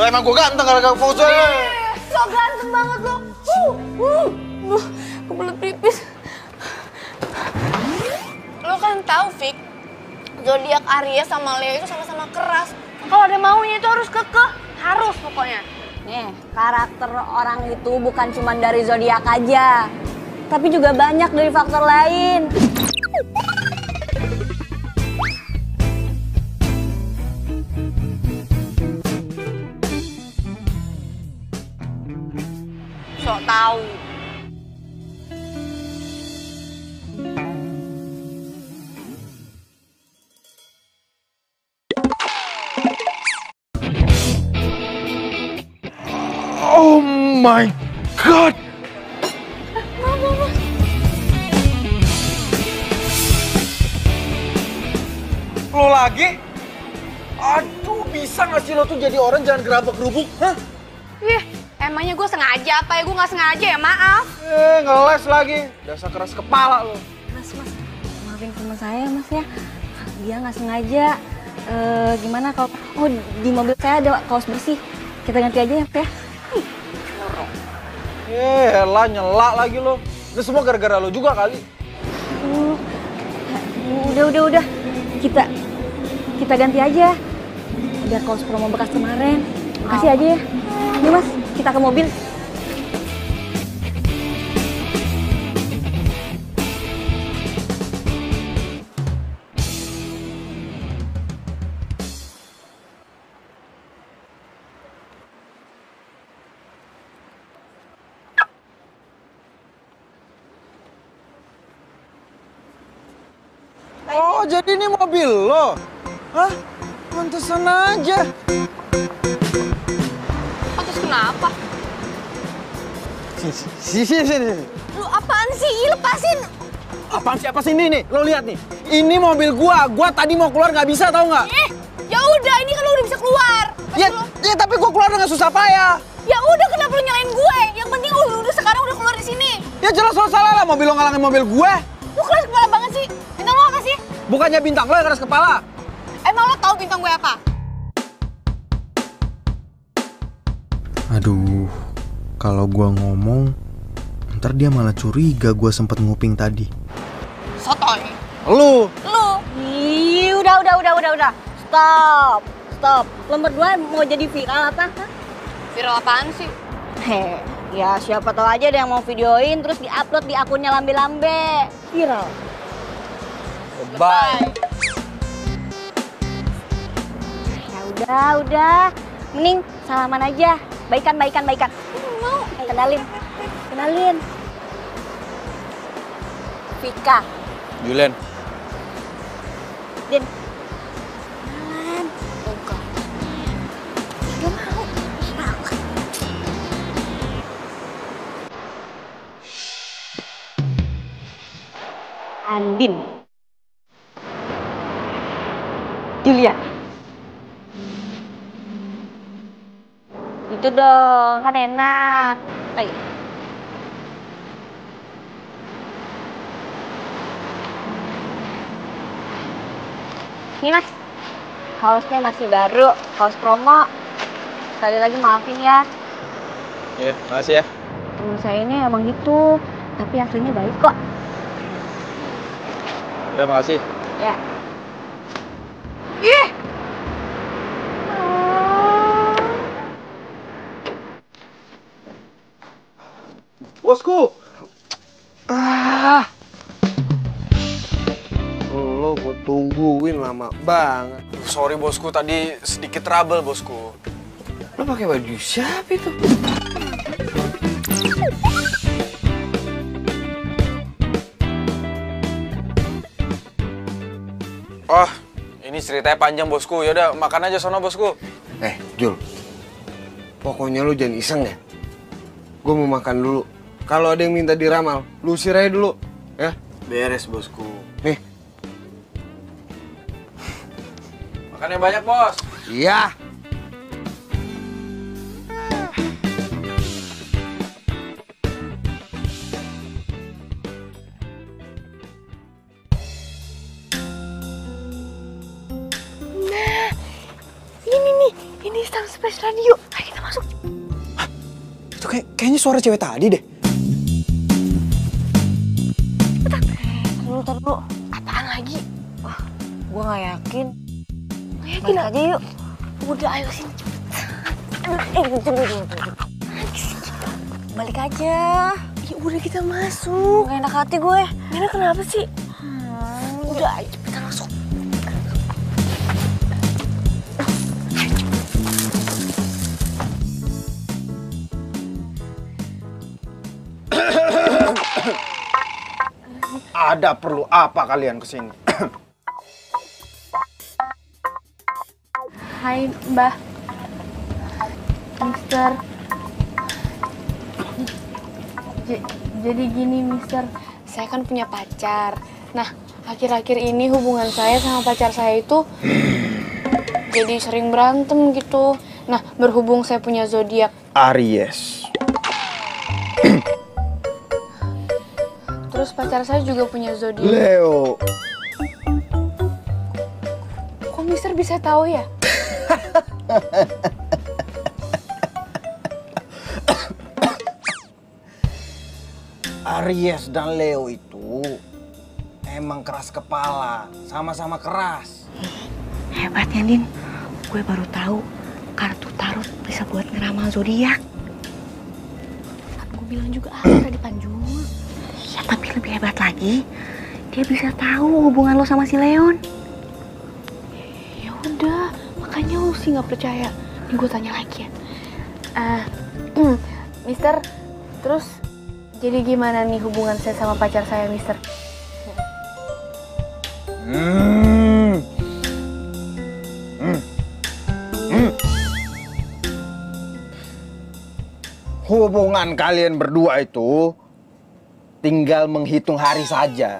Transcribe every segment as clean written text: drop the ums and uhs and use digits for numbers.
Emang gue ganteng gara-gara foto. So ganteng banget lo. Kebelet pipis. Lo kan tahu, Fik, zodiak Aries sama Leo itu sama-sama keras. Kalau ada maunya itu harus kekeh, harus pokoknya. Nih, karakter orang itu bukan cuma dari zodiak aja, tapi juga banyak dari faktor lain. Sok tahu. Oh my god. Lo lagi? Aduh, bisa gak sih lo tuh jadi orang jangan gerabak gerubuk? Hah? Ih, emangnya gue sengaja apa ya? Gue nggak sengaja ya, maaf. Ngeles lagi. Dasar keras kepala lo. Mas, maafin teman saya mas ya, dia nggak sengaja. Gimana kalau, di mobil saya ada kaos bersih, kita ganti aja ya, Teh. Elah, nyelak lagi lo. Ini semua gara-gara lo juga kali. Udah. Kita ganti aja. Biar kaos promo bekas kemarin. Makasih aja ya. Ini mas, kita ke mobil. Oh, jadi ini mobil lo? Hah? Pantesan aja. Terus kenapa? Sini. Lu apaan sih? Lepasin! Apaan sih ini nih? Lo lihat nih. Ini mobil gua. Gua tadi mau keluar nggak bisa, tau nggak? Ya udah, ini kan lu udah bisa keluar. Ya, tapi gua keluar dengan susah payah. Ya udah, kenapa lu nyalain gue? Yang penting lu udah sekarang udah keluar di sini. Ya jelas lo salah lah, mobil lo ngalangin mobil gue. Lu keras kepala banget sih. Bintang lo apa sih? Bukannya bintang lo yang keras kepala. Emang lo tahu bintang gue apa? Aduh, kalau gua ngomong, ntar dia malah curiga gua sempet nguping tadi. Sotoy. Lu. Ih, udah. Stop. Lo berdua mau jadi viral apa? Hah? Viral apaan sih? Ya siapa tahu aja ada yang mau videoin terus diupload di akunnya lambe-lambe. Viral. Bye. Ya udah. Mending salaman aja. Baikan. Mau. Kenalin. Vika. Julen. Din. Kenalan. Enggak. Gak mau. Salah. Andin. Julia. Itu dong, kan enak. Ayo. Ini mas, kaosnya masih baru, kaos promo. Sekali lagi maafin ya. Iya, makasih ya. Temen saya ini emang gitu, tapi aslinya baik kok. Ya, makasih. Ya. Ih! Bosku. Lo gue tungguin lama banget. Sorry bosku, tadi sedikit trouble bosku. Lo pakai baju siapa itu? Oh, ini ceritanya panjang bosku. Yaudah, makan aja sono bosku. Jul. Pokoknya lo jangan iseng ya. Gue mau makan dulu. Kalau ada yang minta diramal, lu usir aja dulu, ya. Beres bosku. Nih. Makan yang banyak bos. Iya. Ini space radio. Ayo kita masuk. Hah? Itu kayaknya suara cewek tadi deh. Bentar dulu. Apaan lagi? Gue gak yakin. Gak yakin Balik aja yuk. Udah ayo sini cepet. Balik aja. Ya udah kita masuk. Gak enak hati gue. Nena kenapa sih? Udah ayo cepetan masuk. Ada perlu apa kalian kesini? Hai Mbah. Mister. Jadi gini Mister, saya kan punya pacar. Nah, akhir-akhir ini hubungan saya sama pacar saya itu jadi sering berantem gitu. Nah, berhubung saya punya zodiak Aries. terus pacar saya juga punya zodiak. Leo. Kok Mister bisa tahu ya? Aries dan Leo itu emang keras kepala, sama-sama keras. Hebatnya, Din. Gue baru tahu kartu tarot bisa buat ngeramal zodiak. Gue bilang juga tadi Panjul. Ya, tapi lebih hebat lagi, dia bisa tahu hubungan lo sama si Leon. Ya udah, makanya lu sih nggak percaya. Nih gue tanya lagi ya. Mister, terus jadi gimana nih hubungan saya sama pacar saya, Mister? Hubungan kalian berdua itu tinggal menghitung hari saja.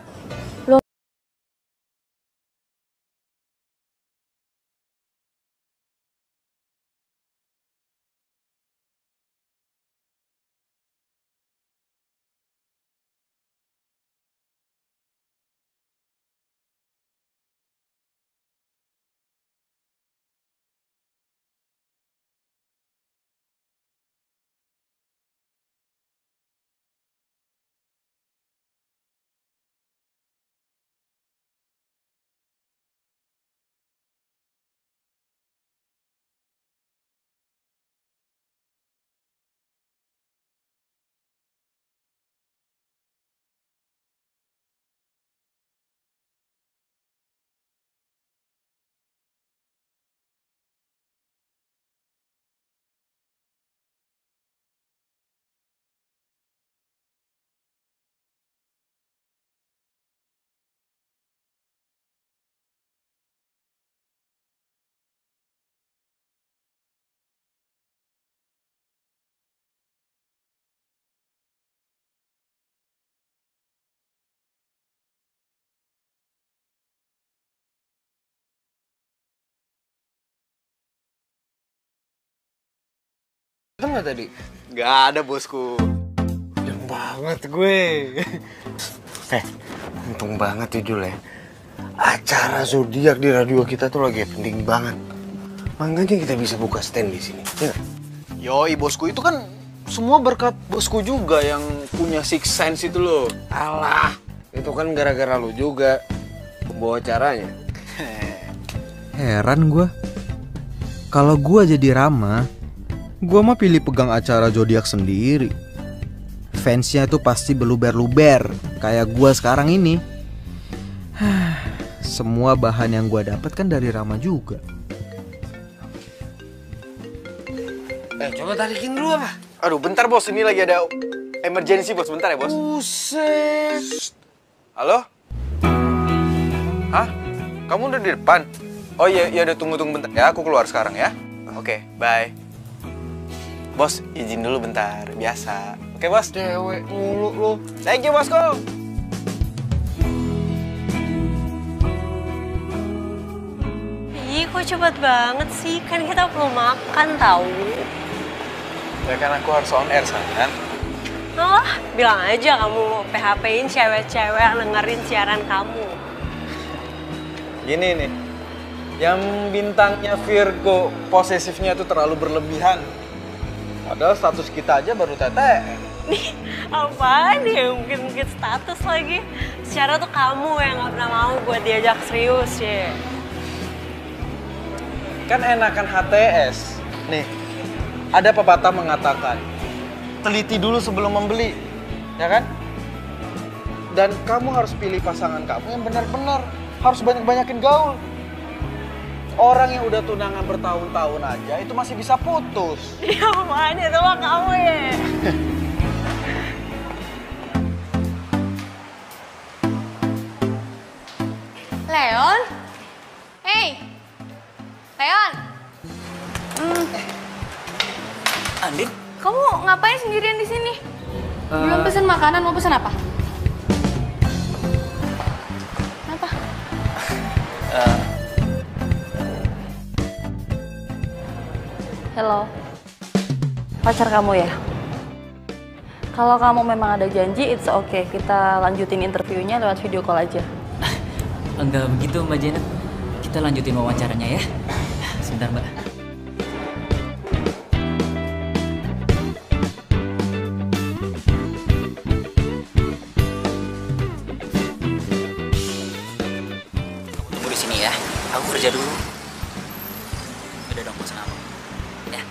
Ketemu nggak tadi? Gak ada, bosku. Jam banget gue. Untung banget ya Jul ya. Acara zodiak di radio kita tuh lagi penting banget. Makanya kita bisa buka stand di sini. Ya. Yoi, bosku, itu kan semua berkat bosku juga yang punya six sense itu loh. Alah, itu kan gara-gara lu juga pembawa acaranya. Heran gue. Kalau gue jadi Rama, gue mah pilih pegang acara zodiak sendiri. Fansnya tuh pasti beluber-luber kayak gue sekarang ini. Semua bahan yang gue dapat kan dari Rama juga. Coba tarikin dulu apa? Aduh, bentar bos, ini lagi ada emergency bos, bentar ya bos. Buset. Halo? Hah? Kamu udah di depan? Oh iya, udah tunggu bentar ya, aku keluar sekarang ya. Oke, bye. Bos, izin dulu bentar, biasa. Oke bos? Cewek mulu lu. Thank you bosku. Ih, kok cepet banget sih? Kan kita belum makan tahu. Ya kan aku harus on air kan? Oh, bilang aja kamu mau PHP-in cewek-cewek dengerin siaran kamu. Gini nih, Yang bintangnya Virgo, posesifnya itu terlalu berlebihan. Padahal status kita aja baru TTM. Nih, apaan ya? Mungkin status lagi. Secara tuh kamu yang gak pernah mau buat diajak serius ya. Kan enakan HTS. Nih, ada pepatah mengatakan, teliti dulu sebelum membeli, ya kan? Dan kamu harus pilih pasangan kamu yang benar-benar. Harus banyak-banyakin gaul. Orang yang udah tunangan bertahun-tahun aja itu masih bisa putus. Ya apaan itu mah kamu ya? Leon? Hey! Leon! Andin? Kamu ngapain sendirian di sini? Belum pesen makanan, mau pesen apa? Apa? Hello. Pacar kamu ya? Kalau kamu memang ada janji, it's okay. Kita lanjutin interviewnya lewat video call aja. Enggak begitu Mbak Janet. Kita lanjutin wawancaranya ya. Sebentar Mbak. Kamu tunggu di sini ya. Aku kerja dulu. Udah dong, pesan apa? Ya.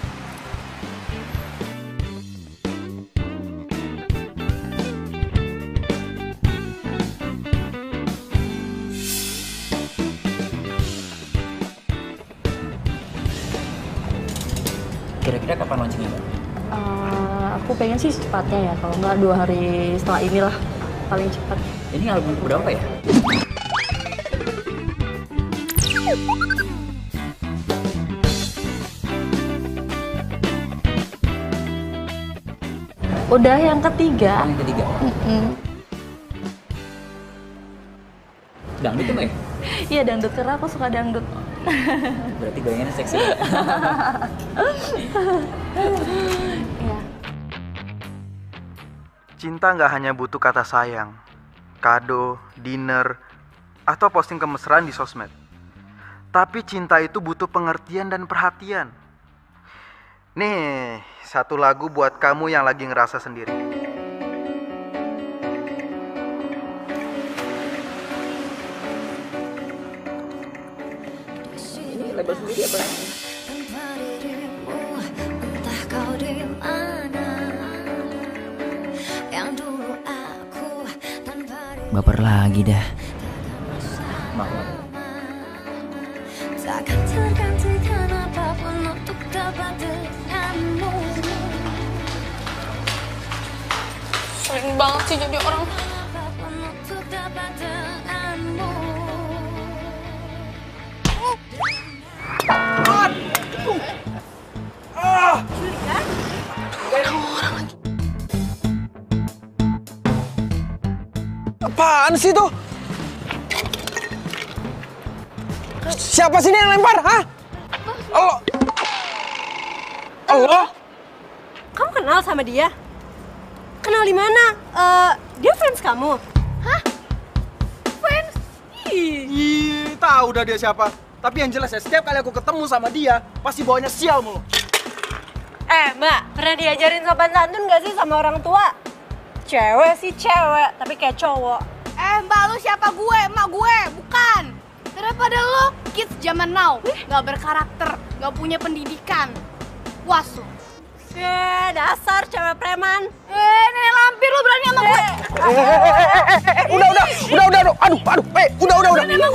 Kira-kira kapan launchingnya Mbak? Aku pengen sih secepatnya ya, kalau nggak 2 hari setelah inilah paling cepat. Ini album berapa ya? Udah yang ketiga. Yang ketiga. Dangdut tuh Mbak ya? Iya dangdut, karena aku suka dangdut. Berarti goyangannya seksi Mbak. Iya. Cinta nggak hanya butuh kata sayang, kado, dinner, atau posting kemesraan di sosmed. Tapi cinta itu butuh pengertian dan perhatian. Nih, satu lagu buat kamu yang lagi ngerasa sendiri. Ini label sendiri apa? Baper lagi dah. Maaf. Takkan tergantikan apapun untuk dapat denganmu. Sering banget sih jadi orang. Apapun untuk dapat denganmu. Apaan sih tuh? Siapa sih ini yang lempar? Hah? Allah. Allah. Kamu kenal sama dia? Kenal di mana? Dia fans kamu? Hah? Fans? Ih, tahu dah dia siapa. Tapi yang jelas ya, setiap kali aku ketemu sama dia, pasti bawanya sial mulu. Mbak, pernah diajarin sopan santun gak sih sama orang tua? Cewek sih cewek, tapi kayak cowok. Mbak, lu siapa gue? Emak gue, bukan. Daripada lu kids zaman now, gak berkarakter, gak punya pendidikan. Puas lu. Dasar cewek preman. Nenek lampir lu berani sama gue. Udah.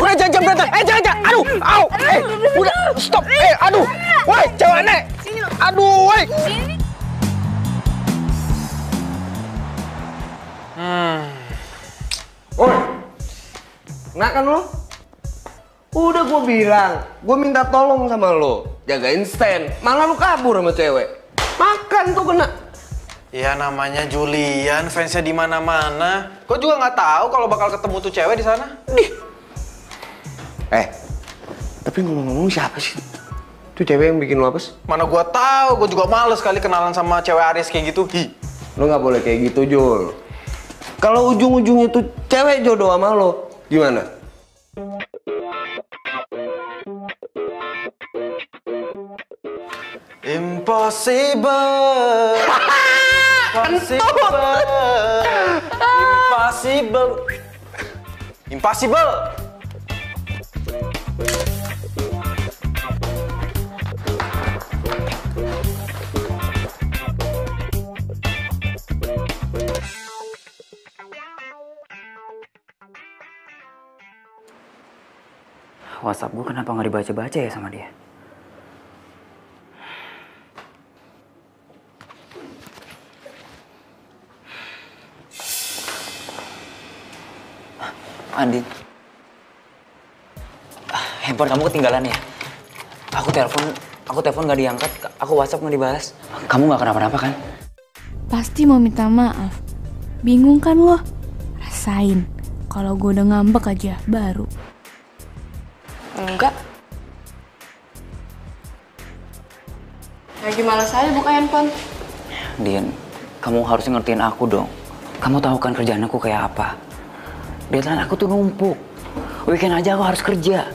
Udah jangan berantem. Jangan. Aduh, au. Udah, stop. Aduh. Woi, cewek nek. Sini lu. Aduh, woi. Sini. Woi, kena kan lo? Udah gue bilang, gue minta tolong sama lo, jagain stand, malah lo kabur sama cewek. Makan tuh kena. Ya namanya Julian, fansnya di mana-mana. Gue juga nggak tahu kalau bakal ketemu tuh cewek di sana. Tapi ngomong-ngomong siapa sih? Tuh cewek yang bikin lo apes? Mana gue tahu, gue juga males kali kenalan sama cewek Aries kayak gitu. Lo nggak boleh kayak gitu, Jul. Kalau ujung-ujungnya tuh cewek jodoh sama lo, gimana? Impossible. Impossible. Impossible. Impossible. WhatsApp gue kenapa nggak dibaca-baca ya sama dia? Andin, handphone kamu ketinggalan ya? Aku telepon nggak diangkat, aku WhatsApp nggak dibalas. Kamu nggak kenapa-napa kan? Pasti mau minta maaf. Bingung kan lo? Rasain. Kalau gue udah ngambek aja, baru. Enggak. Lagi malas aja buka handphone. Din, kamu harus ngertiin aku dong. Kamu tahu kan kerjaan aku kayak apa? Deadline aku tuh numpuk. Weekend aja aku harus kerja.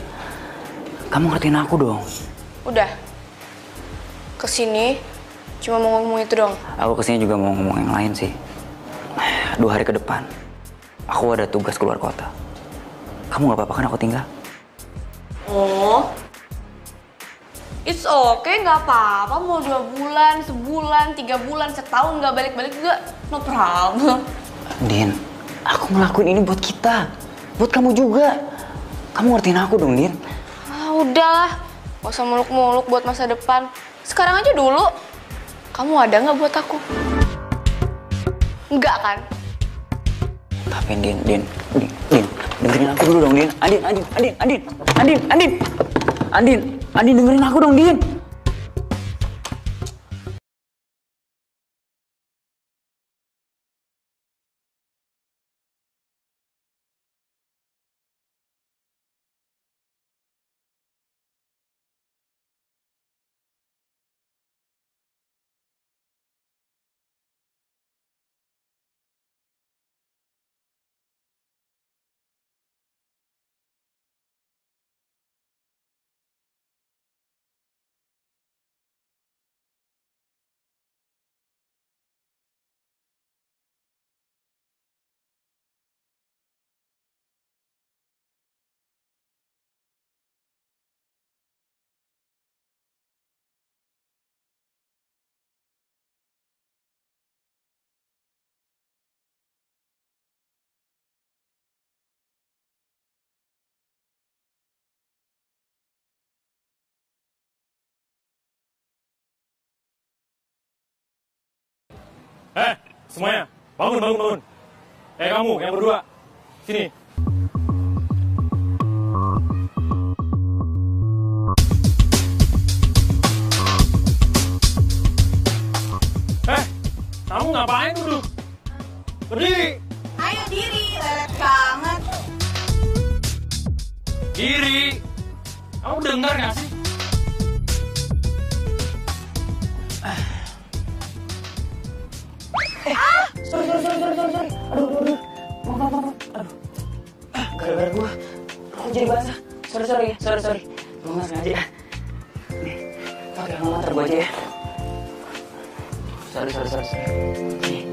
Kamu ngertiin aku dong. Udah. Kesini cuma mau ngomong itu dong. Aku kesini juga mau ngomong yang lain sih. 2 hari ke depan, aku ada tugas keluar kota. Kamu nggak apa-apa kan aku tinggal? Oh, it's okay, nggak apa-apa. Mau 2 bulan, sebulan, 3 bulan, setahun nggak balik-balik juga, no problem. Din, aku ngelakuin ini buat kita, buat kamu juga. Kamu ngertiin aku dong, Din. Ah, udahlah, gak usah muluk-muluk buat masa depan. Sekarang aja dulu. Kamu ada nggak buat aku? Enggak kan? Tapi Din, dengerin aku dulu dong, Din. Andin, dengerin aku dong, Din. Semuanya, bangun. Kamu, yang berdua, sini. Kamu ngapain duduk? Berdiri. Ayo diri, lelet banget. Diri. Kamu dengar nggak sih? Sorry. Aduh. Maaf. Aduh. Gara-gara gua jadi basah. Sorry. Gua nggak sengaja. Nih, pakai hang latar gua aja ya. Sorry. Nih.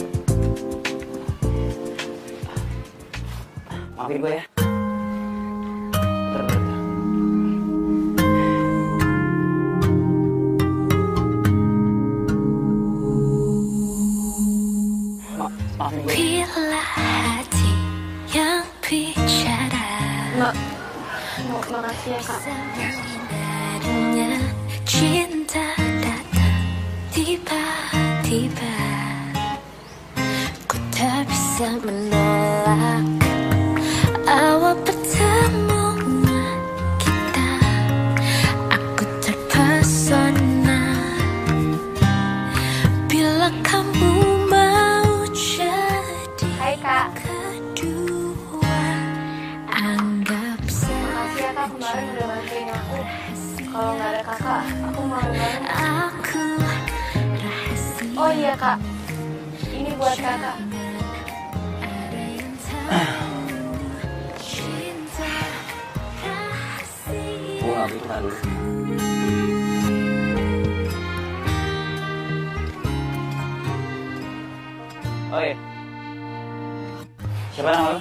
Maafin gua ya. Bentar. Maafin gue. Bila hati yang bicara, Makasih ya, Kak. sebenarnya cinta datang tiba-tiba. Ku tak bisa menolak awal pertemuan kita. Aku terpesona bila kamu mau jadi kedua. Anggap Makasih ya, Kak, kemarin udah bantuin aku. Kalau nggak ada Kakak, aku malu banget. aku rahasia. Oh iya, Kak. Ini buat Kakak. Ada yang tahu cinta rahasia. Gue nggak butuh dulu. Oh iya. Siapa nama lu?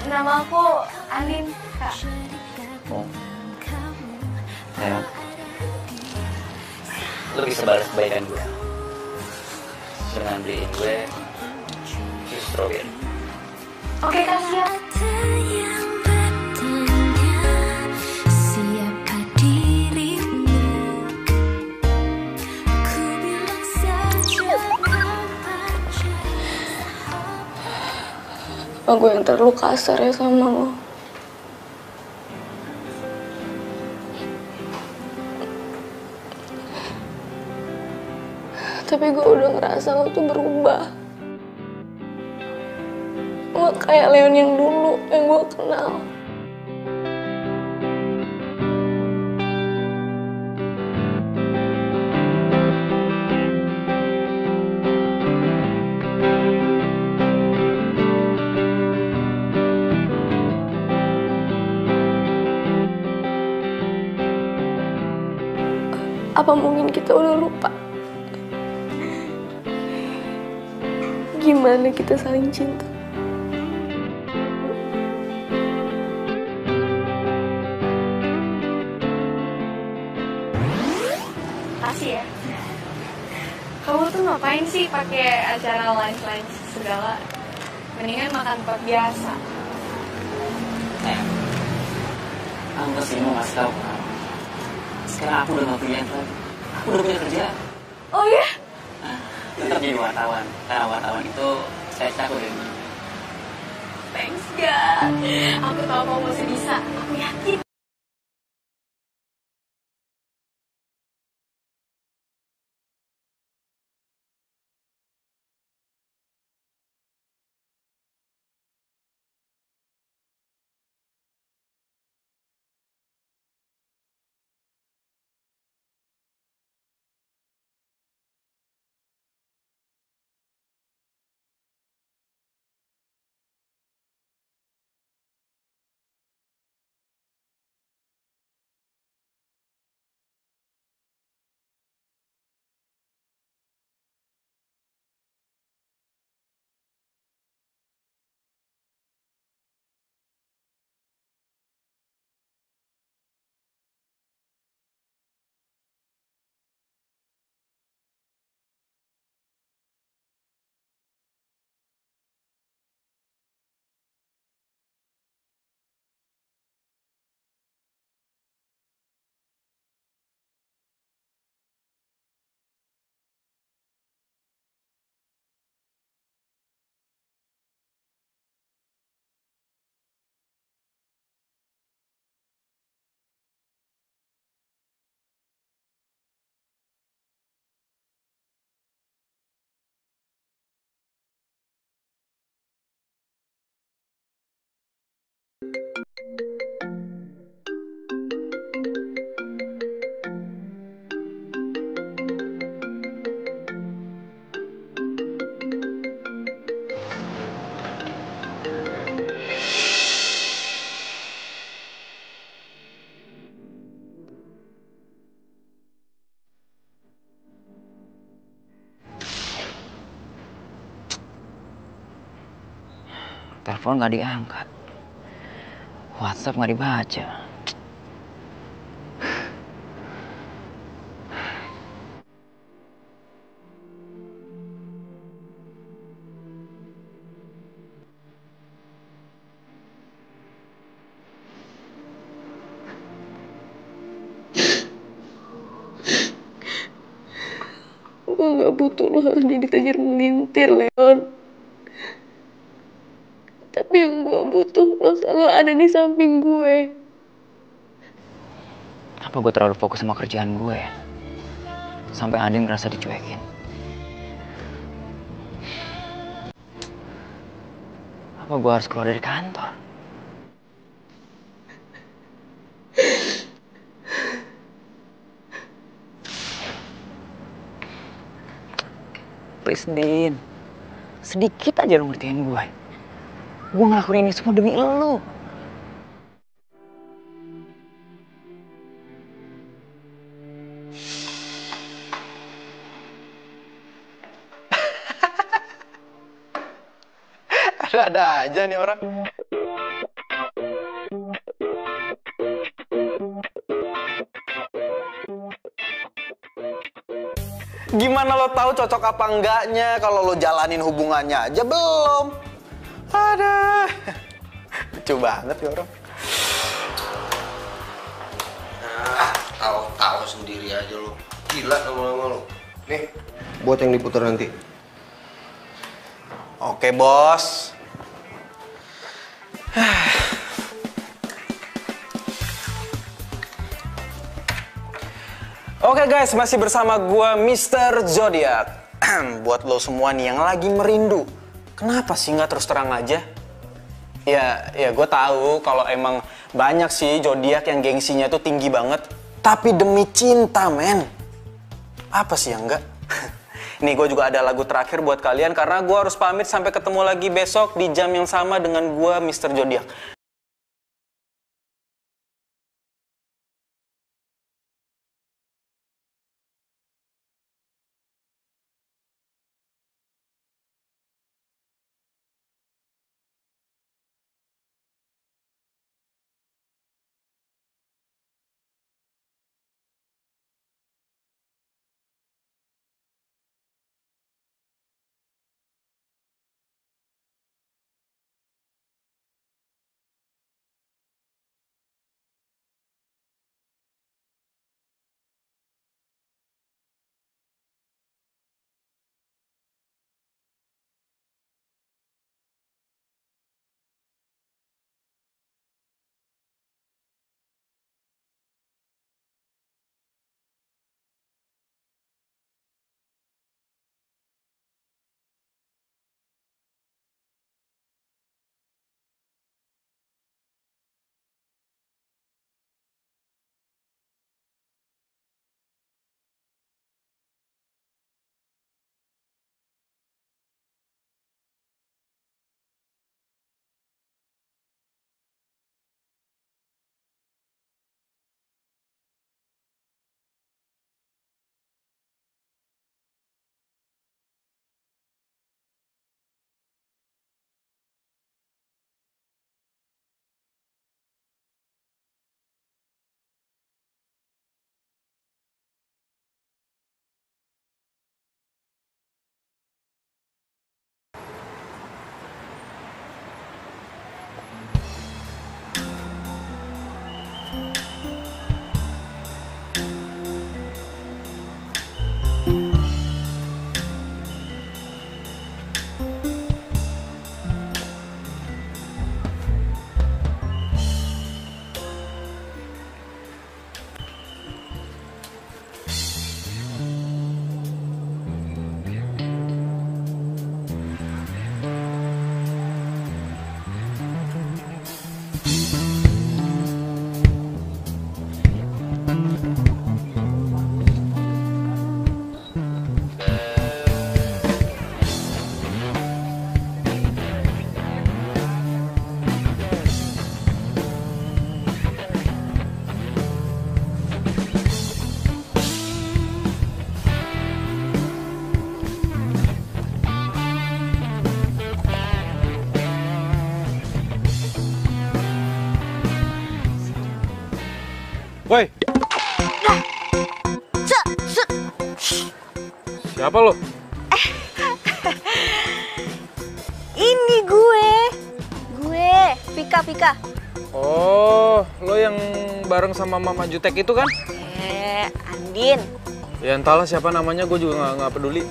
Nama aku Andin, Kak. Oh. Ya. Lu bisa balas kebaikan gue dengan beliin gue jus strawberry. Oke, Kak, siap. Aku yang terlalu kasar ya sama lo. Tapi gue udah ngerasa lo tuh berubah. Lo kayak Leon yang dulu, yang gue kenal. Apa mungkin kita udah lupa? Gimana kita saling cinta? Kasih ya. Kamu tuh ngapain sih pakai acara lunch segala? Mendingan makan tempat biasa. Aku kesini mau ngasih tau kamu. Sekarang aku udah gak punya lagi. Aku udah punya kerja. Oh ya? Tetap jadi wartawan. Karena wartawan itu saya takut dengan. Thanks, God. Aku tahu kamu masih bisa. Aku yakin. Telepon gak diangkat. WhatsApp gak dibaca. Gue gak butuh lo jadi tajir melintir, Leon. Tapi yang gue butuh, lo selalu ada di samping gue. Apa gue terlalu fokus sama kerjaan gue ya? Sampai Andin ngerasa dicuekin. Apa gue harus keluar dari kantor? Please, Din. Sedikit aja lo ngertiin gue. Gue ngelakuin ini semua demi lo. Ada aja nih orang. Gimana lo tahu cocok apa enggaknya kalau lo jalanin hubungannya aja belum? Ada. Lucu banget ya orang. Tahu sendiri aja lo. Gila lama-lama lo. Nih, buat yang diputar nanti. Oke, bos. Oke guys, masih bersama gua Mr. Zodiac. Buat lo semua nih yang lagi merindu, kenapa sih nggak terus terang aja? Ya gue tahu kalau emang banyak sih zodiak yang gengsinya tuh tinggi banget. Tapi demi cinta, men. Apa sih yang enggak? Nih gue juga ada lagu terakhir buat kalian karena gue harus pamit sampai ketemu lagi besok di jam yang sama dengan gue Mr. Zodiac. Woi. Siapa lo? Ini gue Vika. Oh, lo yang bareng sama Mama Jutek itu kan? Andin. Ya entahlah siapa namanya, gue juga nggak peduli.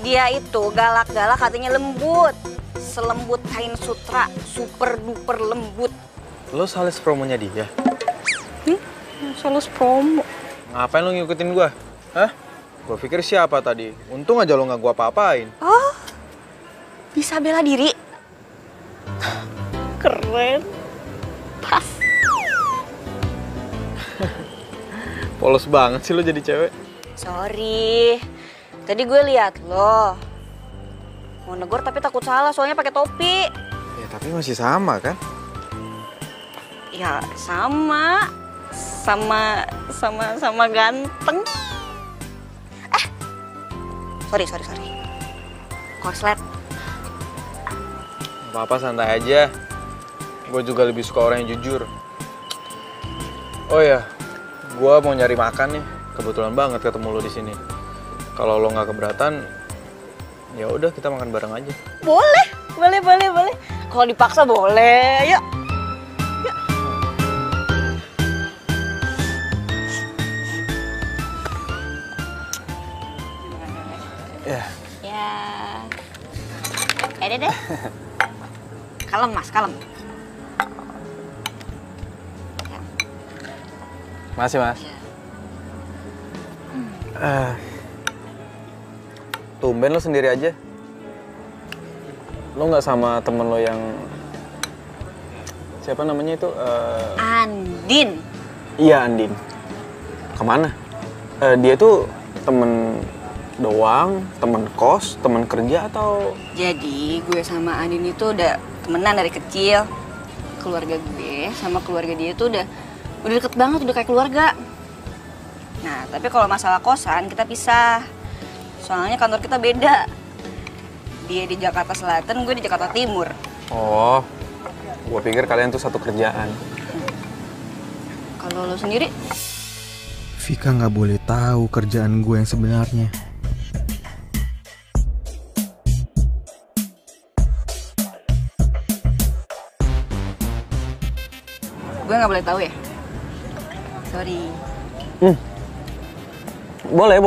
Dia itu galak-galak, katanya lembut. Selembut kain sutra, super duper lembut. Lo sales promonya dia? Sales promo. Ngapain lo ngikutin gue? Hah? Gue pikir siapa tadi? Untung aja lo nggak gue apa-apain. Oh, bisa bela diri. Keren. Pas. Polos banget sih lo jadi cewek. Sorry. Tadi gue lihat lo. Mau negor tapi takut salah soalnya pakai topi. Ya tapi masih sama kan? Ya sama ganteng. Sorry. Korslet. apa-apa, santai aja. Gue juga lebih suka orang yang jujur. Oh ya, gue mau nyari makan nih. Kebetulan banget ketemu lo di sini. Kalau lo nggak keberatan, ya udah kita makan bareng aja. Boleh. Kalau dipaksa boleh. Yuk. Ya. Ya. Deh. Kalem mas, kalem. Makasih mas. Tumben lo sendiri aja. Lo nggak sama temen lo yang siapa namanya itu? Andin. Iya Andin. Kemana? Dia tuh temen doang, temen kos, temen kerja atau? Jadi gue sama Andin itu udah temenan dari kecil. Keluarga gue sama keluarga dia tuh udah deket banget, udah kayak keluarga. Nah, tapi kalau masalah kosan kita pisah. Soalnya kantor kita beda. Dia di Jakarta Selatan, gue di Jakarta Timur. Oh, gue pikir kalian tuh satu kerjaan. Kalau lo sendiri? Vika nggak boleh tahu kerjaan gue yang sebenarnya. Gue nggak boleh tahu ya? Sorry. Boleh.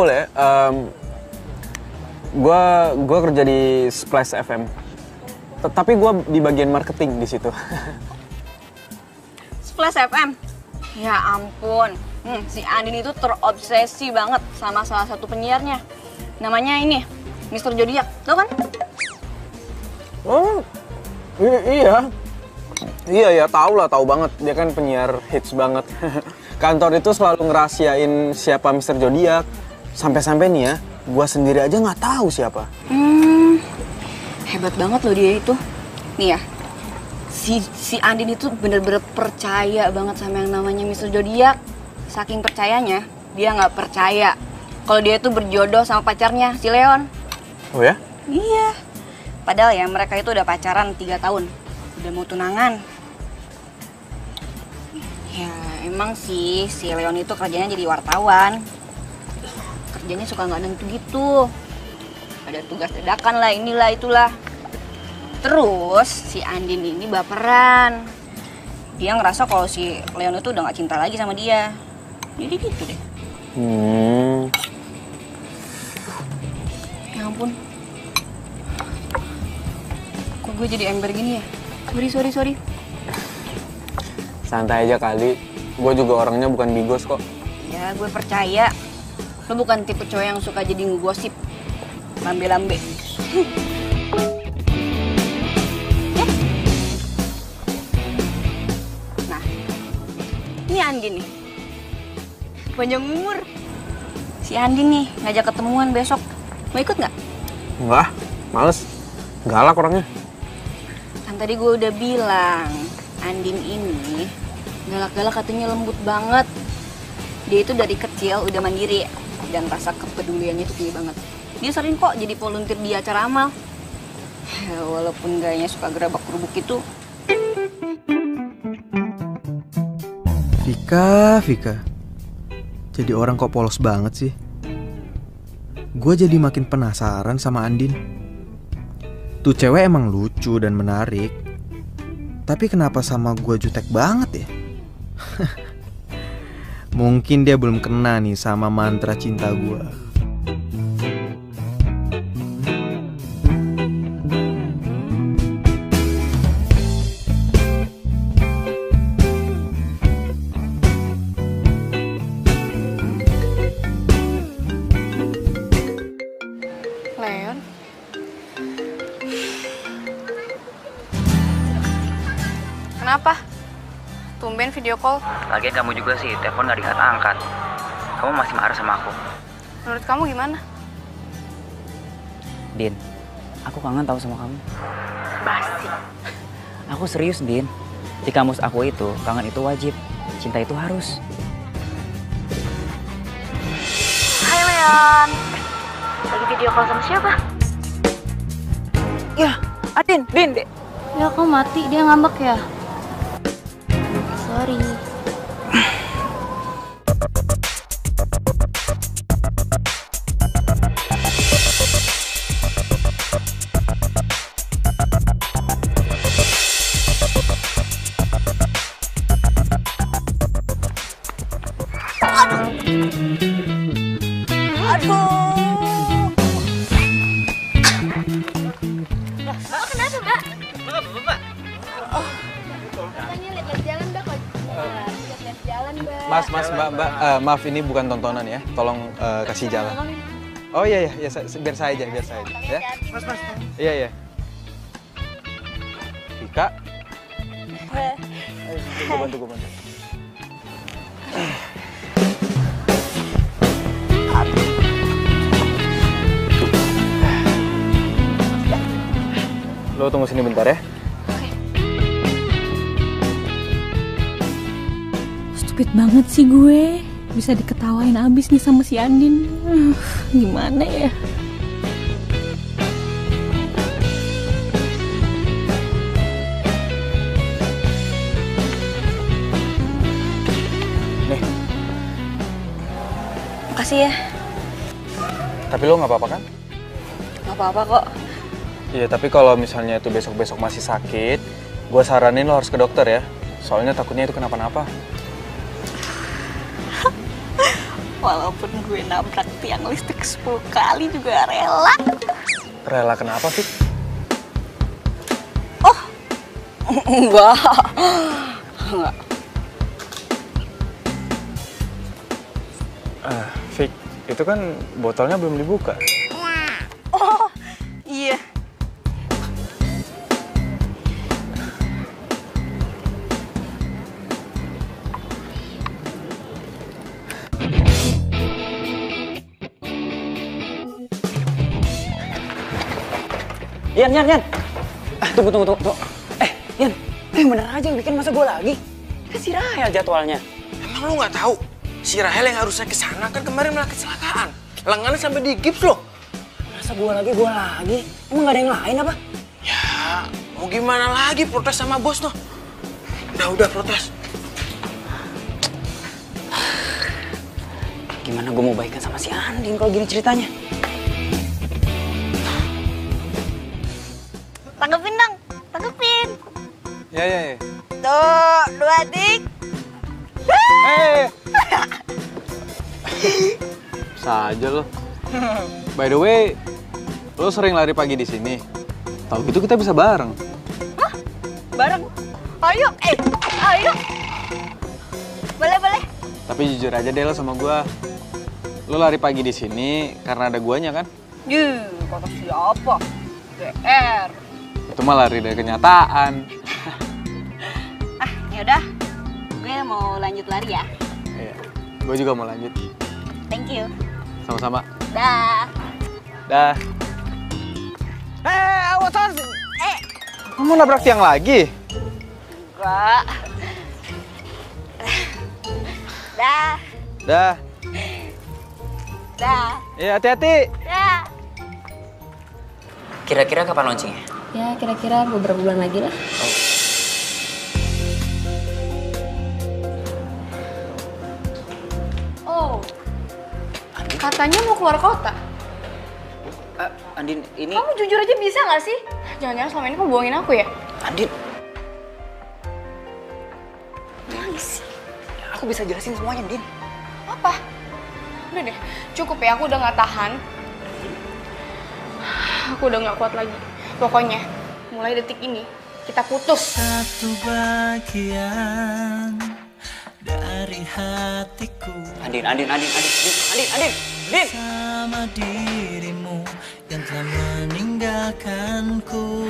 Gue kerja di Splash FM. Tapi gue di bagian marketing di situ. Splash FM? Ya ampun. Si Andin itu terobsesi banget sama salah satu penyiarnya. Namanya ini, Mr. Zodiac. Tau kan? Oh, iya. Iya, tahu banget. Dia kan penyiar hits banget. Kantor itu selalu ngerahasiain siapa Mr. Zodiac. Sampai-sampai nih ya, gua sendiri aja nggak tahu siapa. Hebat banget loh dia itu. Nih ya, si Andin itu bener-bener percaya banget sama yang namanya Mr. Zodiac. Saking percayanya, dia nggak percaya kalau dia itu berjodoh sama pacarnya, si Leon. Oh ya? Iya. Padahal ya mereka itu udah pacaran 3 tahun. Udah mau tunangan. Ya emang sih si Leon itu kerjanya jadi wartawan. Kerjanya suka nggak nentu gitu. Ada tugas dadakan lah, inilah itulah. Terus si Andin ini baperan. Dia ngerasa kalau si Leon itu udah nggak cinta lagi sama dia. Jadi gitu deh. Ya ampun. Kok gue jadi ember gini ya? Sorry. Santai aja kali. Gue juga orangnya bukan bigos kok. Ya gue percaya. Lo bukan tipe cowok yang suka jadi ngegosip. Lambe-lambe. Nah, ini Andin nih. Panjang umur. Si Andin nih ngajak ketemuan besok. Mau ikut nggak? Enggak, males. Galak orangnya. Kan tadi gue udah bilang, Andin ini galak-galak katanya lembut banget. Dia itu dari kecil udah mandiri dan rasa kepeduliannya itu tinggi banget. Dia sering kok jadi volunteer di acara amal. Walaupun gayanya suka gerabak-gerubuk itu. Vika. Jadi orang kok polos banget sih. Gue jadi makin penasaran sama Andin. Tuh cewek emang lucu dan menarik. Tapi kenapa sama gue jutek banget ya? Mungkin dia belum kena nih sama mantra cinta gue. Leon? Kenapa? Tumben video call. Lagian kamu juga sih, telepon gak diangkat-angkat. Kamu masih marah sama aku. Menurut kamu gimana? Din, aku kangen tahu sama kamu. Basi. Aku serius, Din. Di kamus aku itu, kangen itu wajib. Cinta itu harus. Hai Leon. Lagi video call sama siapa? Ya, Din, Ya kok mati, dia ngambek ya? Sorry. Mas, Mbak, maaf ini bukan tontonan ya. Tolong kasih jalan. Oh iya, biar saya aja, ya. Mas. Iya. Vika. Gue bantu. Lo tunggu sini bentar ya. Stupid banget sih gue. Bisa diketawain abis nih sama si Andin. Gimana ya? Nih. Makasih ya. Tapi lo nggak apa-apa kan? Gak apa-apa kok. Iya, tapi kalau misalnya itu besok-besok masih sakit, gue saranin lo harus ke dokter ya. Soalnya takutnya itu kenapa-napa. Walaupun gue nabrak tiang listrik 10 kali juga rela. Rela kenapa, Fik? Oh, enggak. Fik, itu kan botolnya belum dibuka. Oh, iya. Yan. Tunggu. Yan, bener aja yang bikin masa gue lagi. Kan si Rahel jadwalnya. Emang lu nggak tahu? Si Rahel yang harusnya ke sana kan kemarin malah kecelakaan. Lengannya sampai digips loh. Masa gue lagi? Emang gak ada yang lain apa? Ya, mau gimana lagi protes sama bos noh. Udah protes. Gimana gue mau baikan sama si Andin kalau gini ceritanya? Tanggepin dong, tanggepin. Ya. Tuh, 2 dik. Hei! Saja lo. By the way, lo sering lari pagi di sini. Tahu gitu kita bisa bareng. Hah? Bareng? Ayo. Boleh. Tapi jujur aja deh lo sama gua. Lo lari pagi di sini karena ada guanya kan? Kata siapa? GR. Itu mah lari dari kenyataan. Yaudah, gue mau lanjut lari ya. Iya, gue juga mau lanjut. Thank you. Sama-sama. Dah. Awas. Kamu nabrak tiang lagi? Enggak. Dah. Iya, hati-hati. Dah. Kira-kira kapan launchingnya? Ya kira-kira beberapa bulan lagi lah. Oh, katanya mau keluar kota. Andin, ini... Kamu jujur aja bisa nggak sih? Jangan-jangan selama ini kamu bohongin aku ya? Andin. Aku bisa jelasin semuanya, Din. Apa? Udah deh, cukup ya, aku udah nggak tahan. Aku udah nggak kuat lagi. Pokoknya, mulai detik ini, kita putus. Satu bagian dari hatiku. Andin. Sama dirimu yang telah meninggalkanku.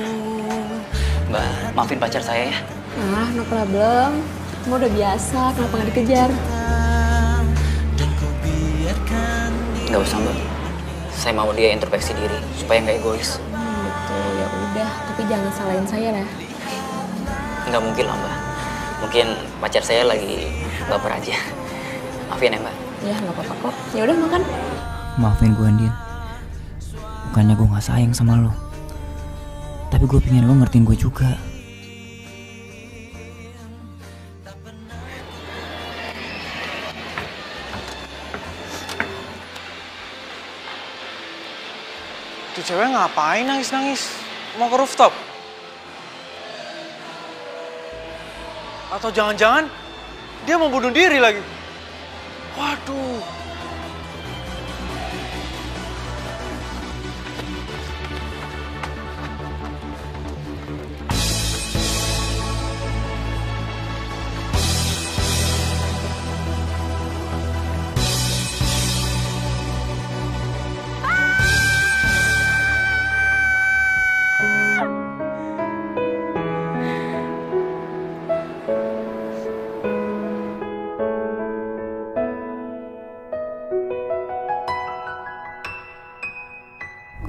Mbak, maafin pacar saya ya. No problem. Kamu udah biasa, kenapa nggak dikejar? Dan ku biarkan Nggak usah, Mbak. Saya mau dia introspeksi diri supaya nggak egois. Gitu, ya udah. Tapi jangan salahin saya ya. Nggak mungkin lah, Mbak. Mungkin pacar saya lagi baper aja. Maafin ya, Mbak. Ya nggak apa-apa kok. Ya udah makan. Maafin gue, Andin. Bukannya gue nggak sayang sama lo. Tapi gue pengen lo ngertiin gue juga. Tuh cewek ngapain nangis-nangis? Mau ke rooftop? Atau jangan-jangan dia mau bunuh diri lagi? Waduh.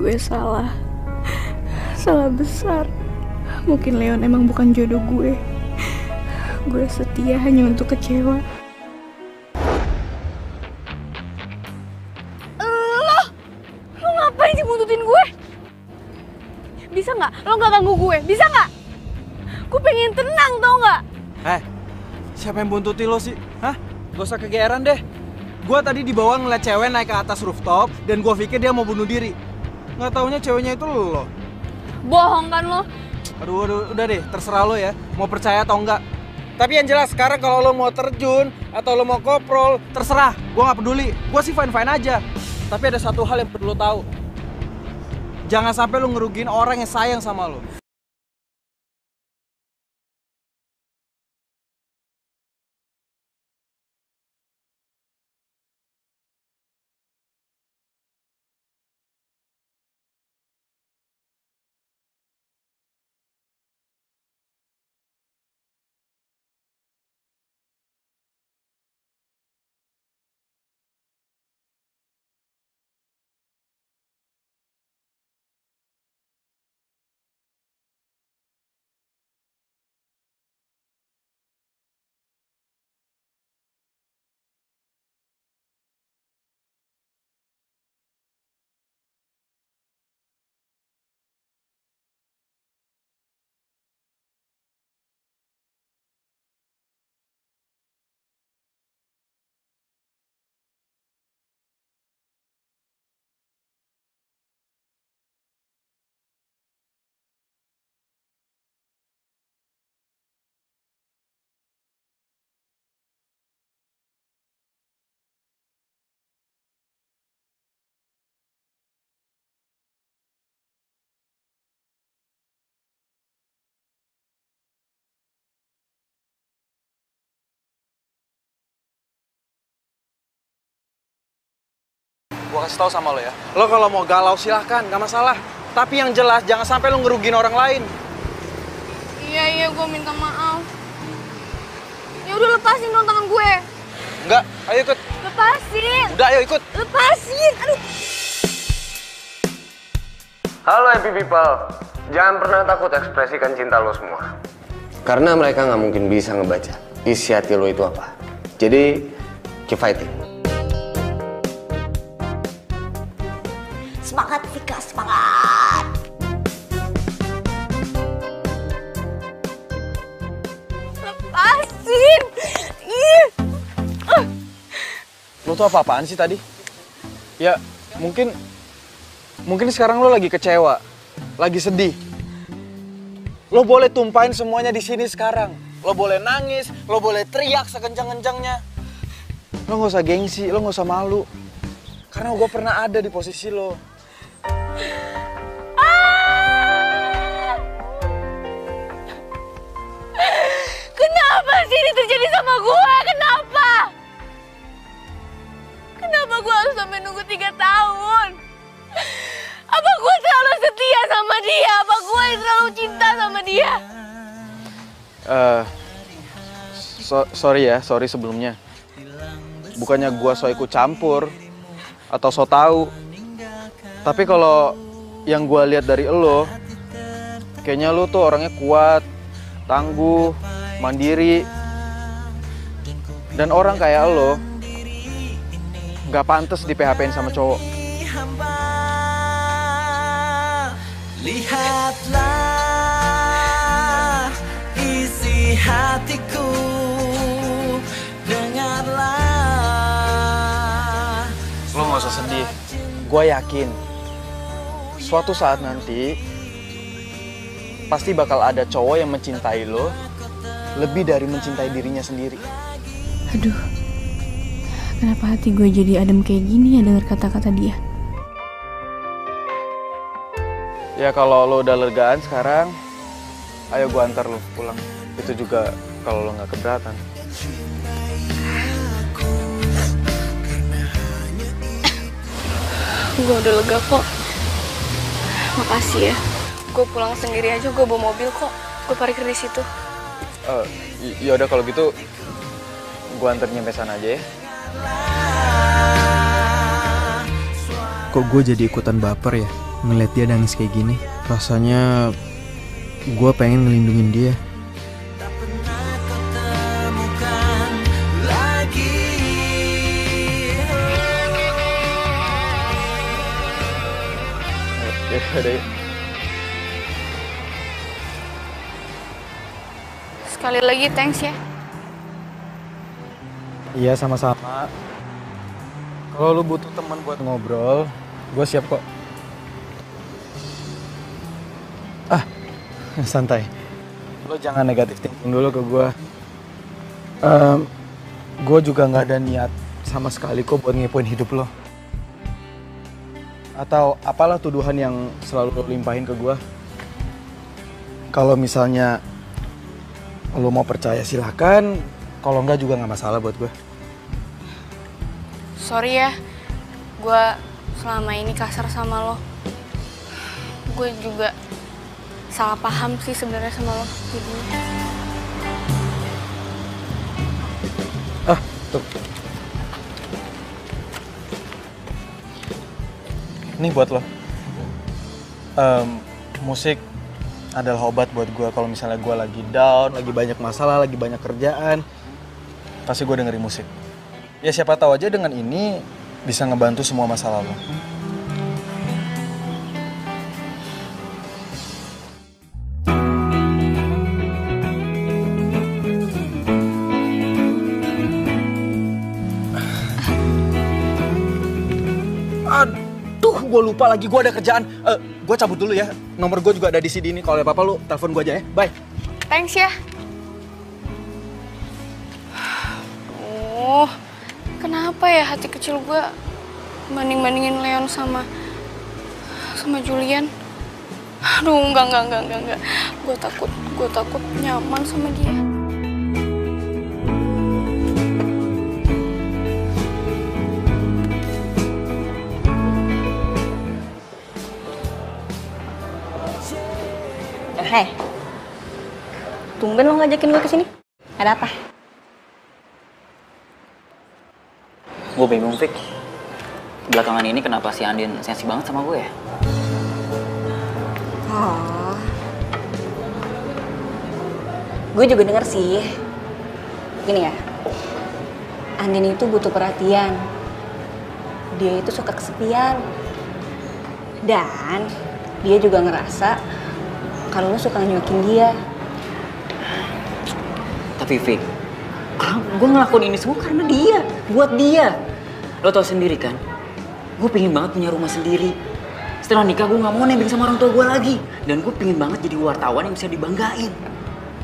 Gue salah besar. Mungkin Leon emang bukan jodoh gue. Gue setia hanya untuk kecewa. Lo ngapain sih buntutin gue? Bisa nggak? Lo nggak ganggu gue? Bisa nggak? Gue pengen tenang, tau nggak? Siapa yang buntuti lo sih? Hah? Gak usah kegeeran deh. Gue tadi dibawa ngeliat cewek naik ke atas rooftop dan gue pikir dia mau bunuh diri. Nggak taunya ceweknya itu lo. Bohong kan lo? Aduh, udah deh, terserah lo ya. Mau percaya atau enggak. Tapi yang jelas sekarang kalau lo mau terjun atau lo mau koprol, terserah. Gue nggak peduli. Gue sih fine-fine aja. Tapi ada satu hal yang perlu lo tahu. Jangan sampai lo ngerugiin orang yang sayang sama lo. Gue kasih tau sama lo ya. Lo kalau mau galau silahkan, gak masalah. Tapi yang jelas jangan sampai lo ngerugiin orang lain. Iya, gue minta maaf. Ya udah lepasin dong tangan gue. Enggak, ayo ikut. Lepasin. Udah, ayo ikut. Lepasin. Aduh. Halo happy people, jangan pernah takut ekspresikan cinta lo semua. Karena mereka nggak mungkin bisa ngebaca isi hati lo itu apa. Jadi, keep fighting. Semangat Vika, semangat. Lepasin. Lo tuh apa-apaan sih tadi? Ya, mungkin sekarang lo lagi kecewa, lagi sedih. Lo boleh tumpahin semuanya di sini sekarang. Lo boleh nangis, lo boleh teriak sekencang-kencangnya. Lo nggak usah gengsi, lo nggak usah malu. Karena gue pernah ada di posisi lo. Kenapa sih ini terjadi sama gue? Kenapa? Kenapa gue harus sampai nunggu 3 tahun? Apa gue terlalu setia sama dia? Apa gue terlalu cinta sama dia? Sorry sebelumnya. Bukannya gue so ikut campur atau so tahu. Tapi kalau yang gue lihat dari lo, kayaknya lo tuh orangnya kuat, tangguh, mandiri. Dan orang kayak lo gak pantas di PHP-in sama cowok. Lihatlah isi hatiku, dengarlah. Lo gak usah sedih, gue yakin suatu saat nanti pasti bakal ada cowok yang mencintai lo lebih dari mencintai dirinya sendiri. Aduh, kenapa hati gue jadi adem kayak gini ya dengar kata-kata dia? Ya kalau lo udah legaan sekarang, ayo gue antar lo pulang. Itu juga kalau lo nggak keberatan. Gue udah lega kok. Makasih ya. Gue pulang sendiri aja, gue bawa mobil kok. Gue parkir di situ. Ya udah kalau gitu, gue antar nyampe sana aja ya. Kok gue jadi ikutan baper ya ngeliat dia nangis kayak gini. Rasanya gue pengen ngelindungin dia. Udah. Sekali lagi thanks ya. Iya sama-sama. Kalau lu butuh teman buat ngobrol, gue siap kok. Santai. Lo jangan negatif thinking dulu ke gue. Gue juga nggak ada niat sama sekali kok buat ngepoin hidup lo. Atau apalah tuduhan yang selalu lo limpahin ke gue. Kalau misalnya lo mau percaya silahkan, kalau enggak juga nggak masalah buat gue. Sorry ya, gue selama ini kasar sama lo. Gue juga salah paham sih sebenarnya sama lo. Jadinya. Tuh. Ini buat lo. Musik adalah obat buat gue kalau misalnya gue lagi down, lagi banyak masalah, lagi banyak kerjaan. Pasti gue dengerin musik. Ya siapa tahu aja dengan ini bisa ngebantu semua masalah lo. Aduh, gue lupa lagi, gue ada kerjaan. Gue cabut dulu ya. Nomor gue juga ada di CD ini. Kalau ada apa-apa lu telepon gue aja ya. Bye. Thanks ya. Oh, kenapa ya hati kecil gue banding-bandingin Leon sama Julian? Aduh, enggak. Gue takut nyaman sama dia. Hei, tumben lo ngajakin gue kesini. Ada apa? Gue bingung, Fik. Belakangan ini kenapa si Andin sensi banget sama gue ya? Oh. Gue juga denger sih. Gini ya, Andin itu butuh perhatian. Dia itu suka kesepian. Dan dia juga ngerasa kalau lo suka nyuakin dia. Tapi Fik, gue ngelakuin ini semua karena dia, buat dia. Lo tau sendiri kan, gue pengen banget punya rumah sendiri. Setelah nikah gue gak mau nebeng sama orang tua gue lagi. Dan gue pengen banget jadi wartawan yang bisa dibanggain.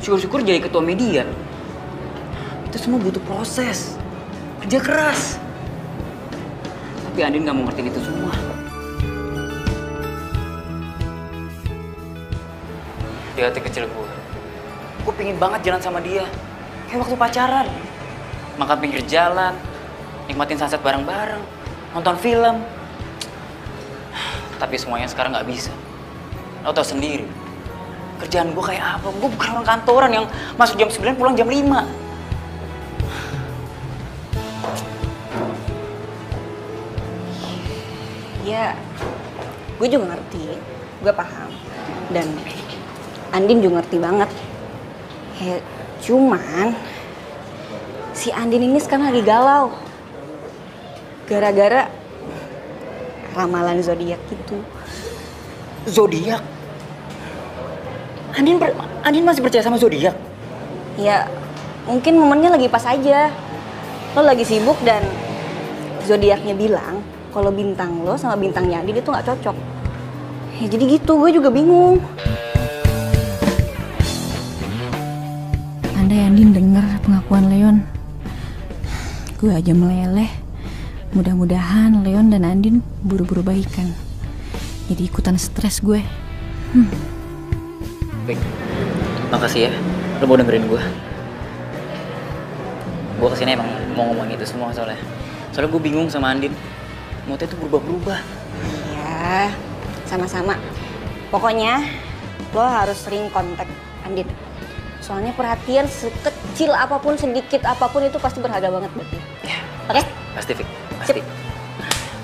Syukur-syukur jadi ketua media. Itu semua butuh proses, kerja keras. Tapi Andin gak mau ngertiin itu semua. Di hati kecil gue pengen banget jalan sama dia. Kayak waktu pacaran. Makan pinggir jalan, nikmatin sunset bareng-bareng, nonton film. Tapi semuanya sekarang gak bisa. Lo tau sendiri, kerjaan gue kayak apa? Gue bukan orang kantoran yang masuk jam 9 pulang jam 5. Ya, gue juga ngerti, gue paham. Dan Andin juga ngerti banget. Cuman si Andin ini sekarang lagi galau. Gara-gara ramalan zodiak gitu. Zodiak? Andin masih percaya sama zodiak? Ya, mungkin momennya lagi pas aja. Lo lagi sibuk dan zodiaknya bilang kalau bintang lo sama bintangnya Andin itu nggak cocok. Ya jadi gitu, gue juga bingung. Andai Andin denger pengakuan Leon, gue aja meleleh. Mudah-mudahan Leon dan Andin buru-buru baikan. Jadi ikutan stres gue. Baik, makasih ya, lo mau dengerin gue. Gue kesini emang mau ngomongin itu semua soalnya gue bingung sama Andin. Moodnya tuh berubah-berubah. Ya, sama-sama. Pokoknya lo harus sering kontak Andin. Soalnya perhatian sekecil apapun, sedikit apapun itu pasti berharga banget buat dia. Ya, oke? Pasti, Fik. Pasti.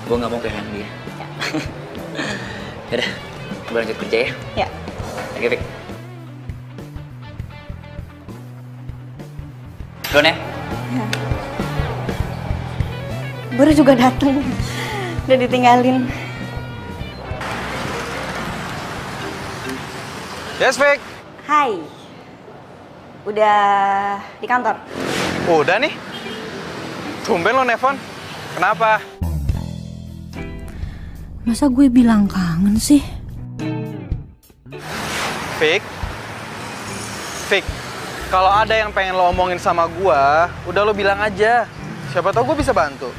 Gue gak mau kehilangan dia. Ya. Yaudah, gue lanjut kerja ya. Ya. Oke, Fik. Don ya? Ya. Baru juga dateng. Udah ditinggalin. Yes, Fik. Hai. Udah di kantor? Udah nih. Tumben lo nelfon. Kenapa? Masa gue bilang kangen sih? Fik. Kalau ada yang pengen lo omongin sama gua, udah lo bilang aja. Siapa tahu gue bisa bantu.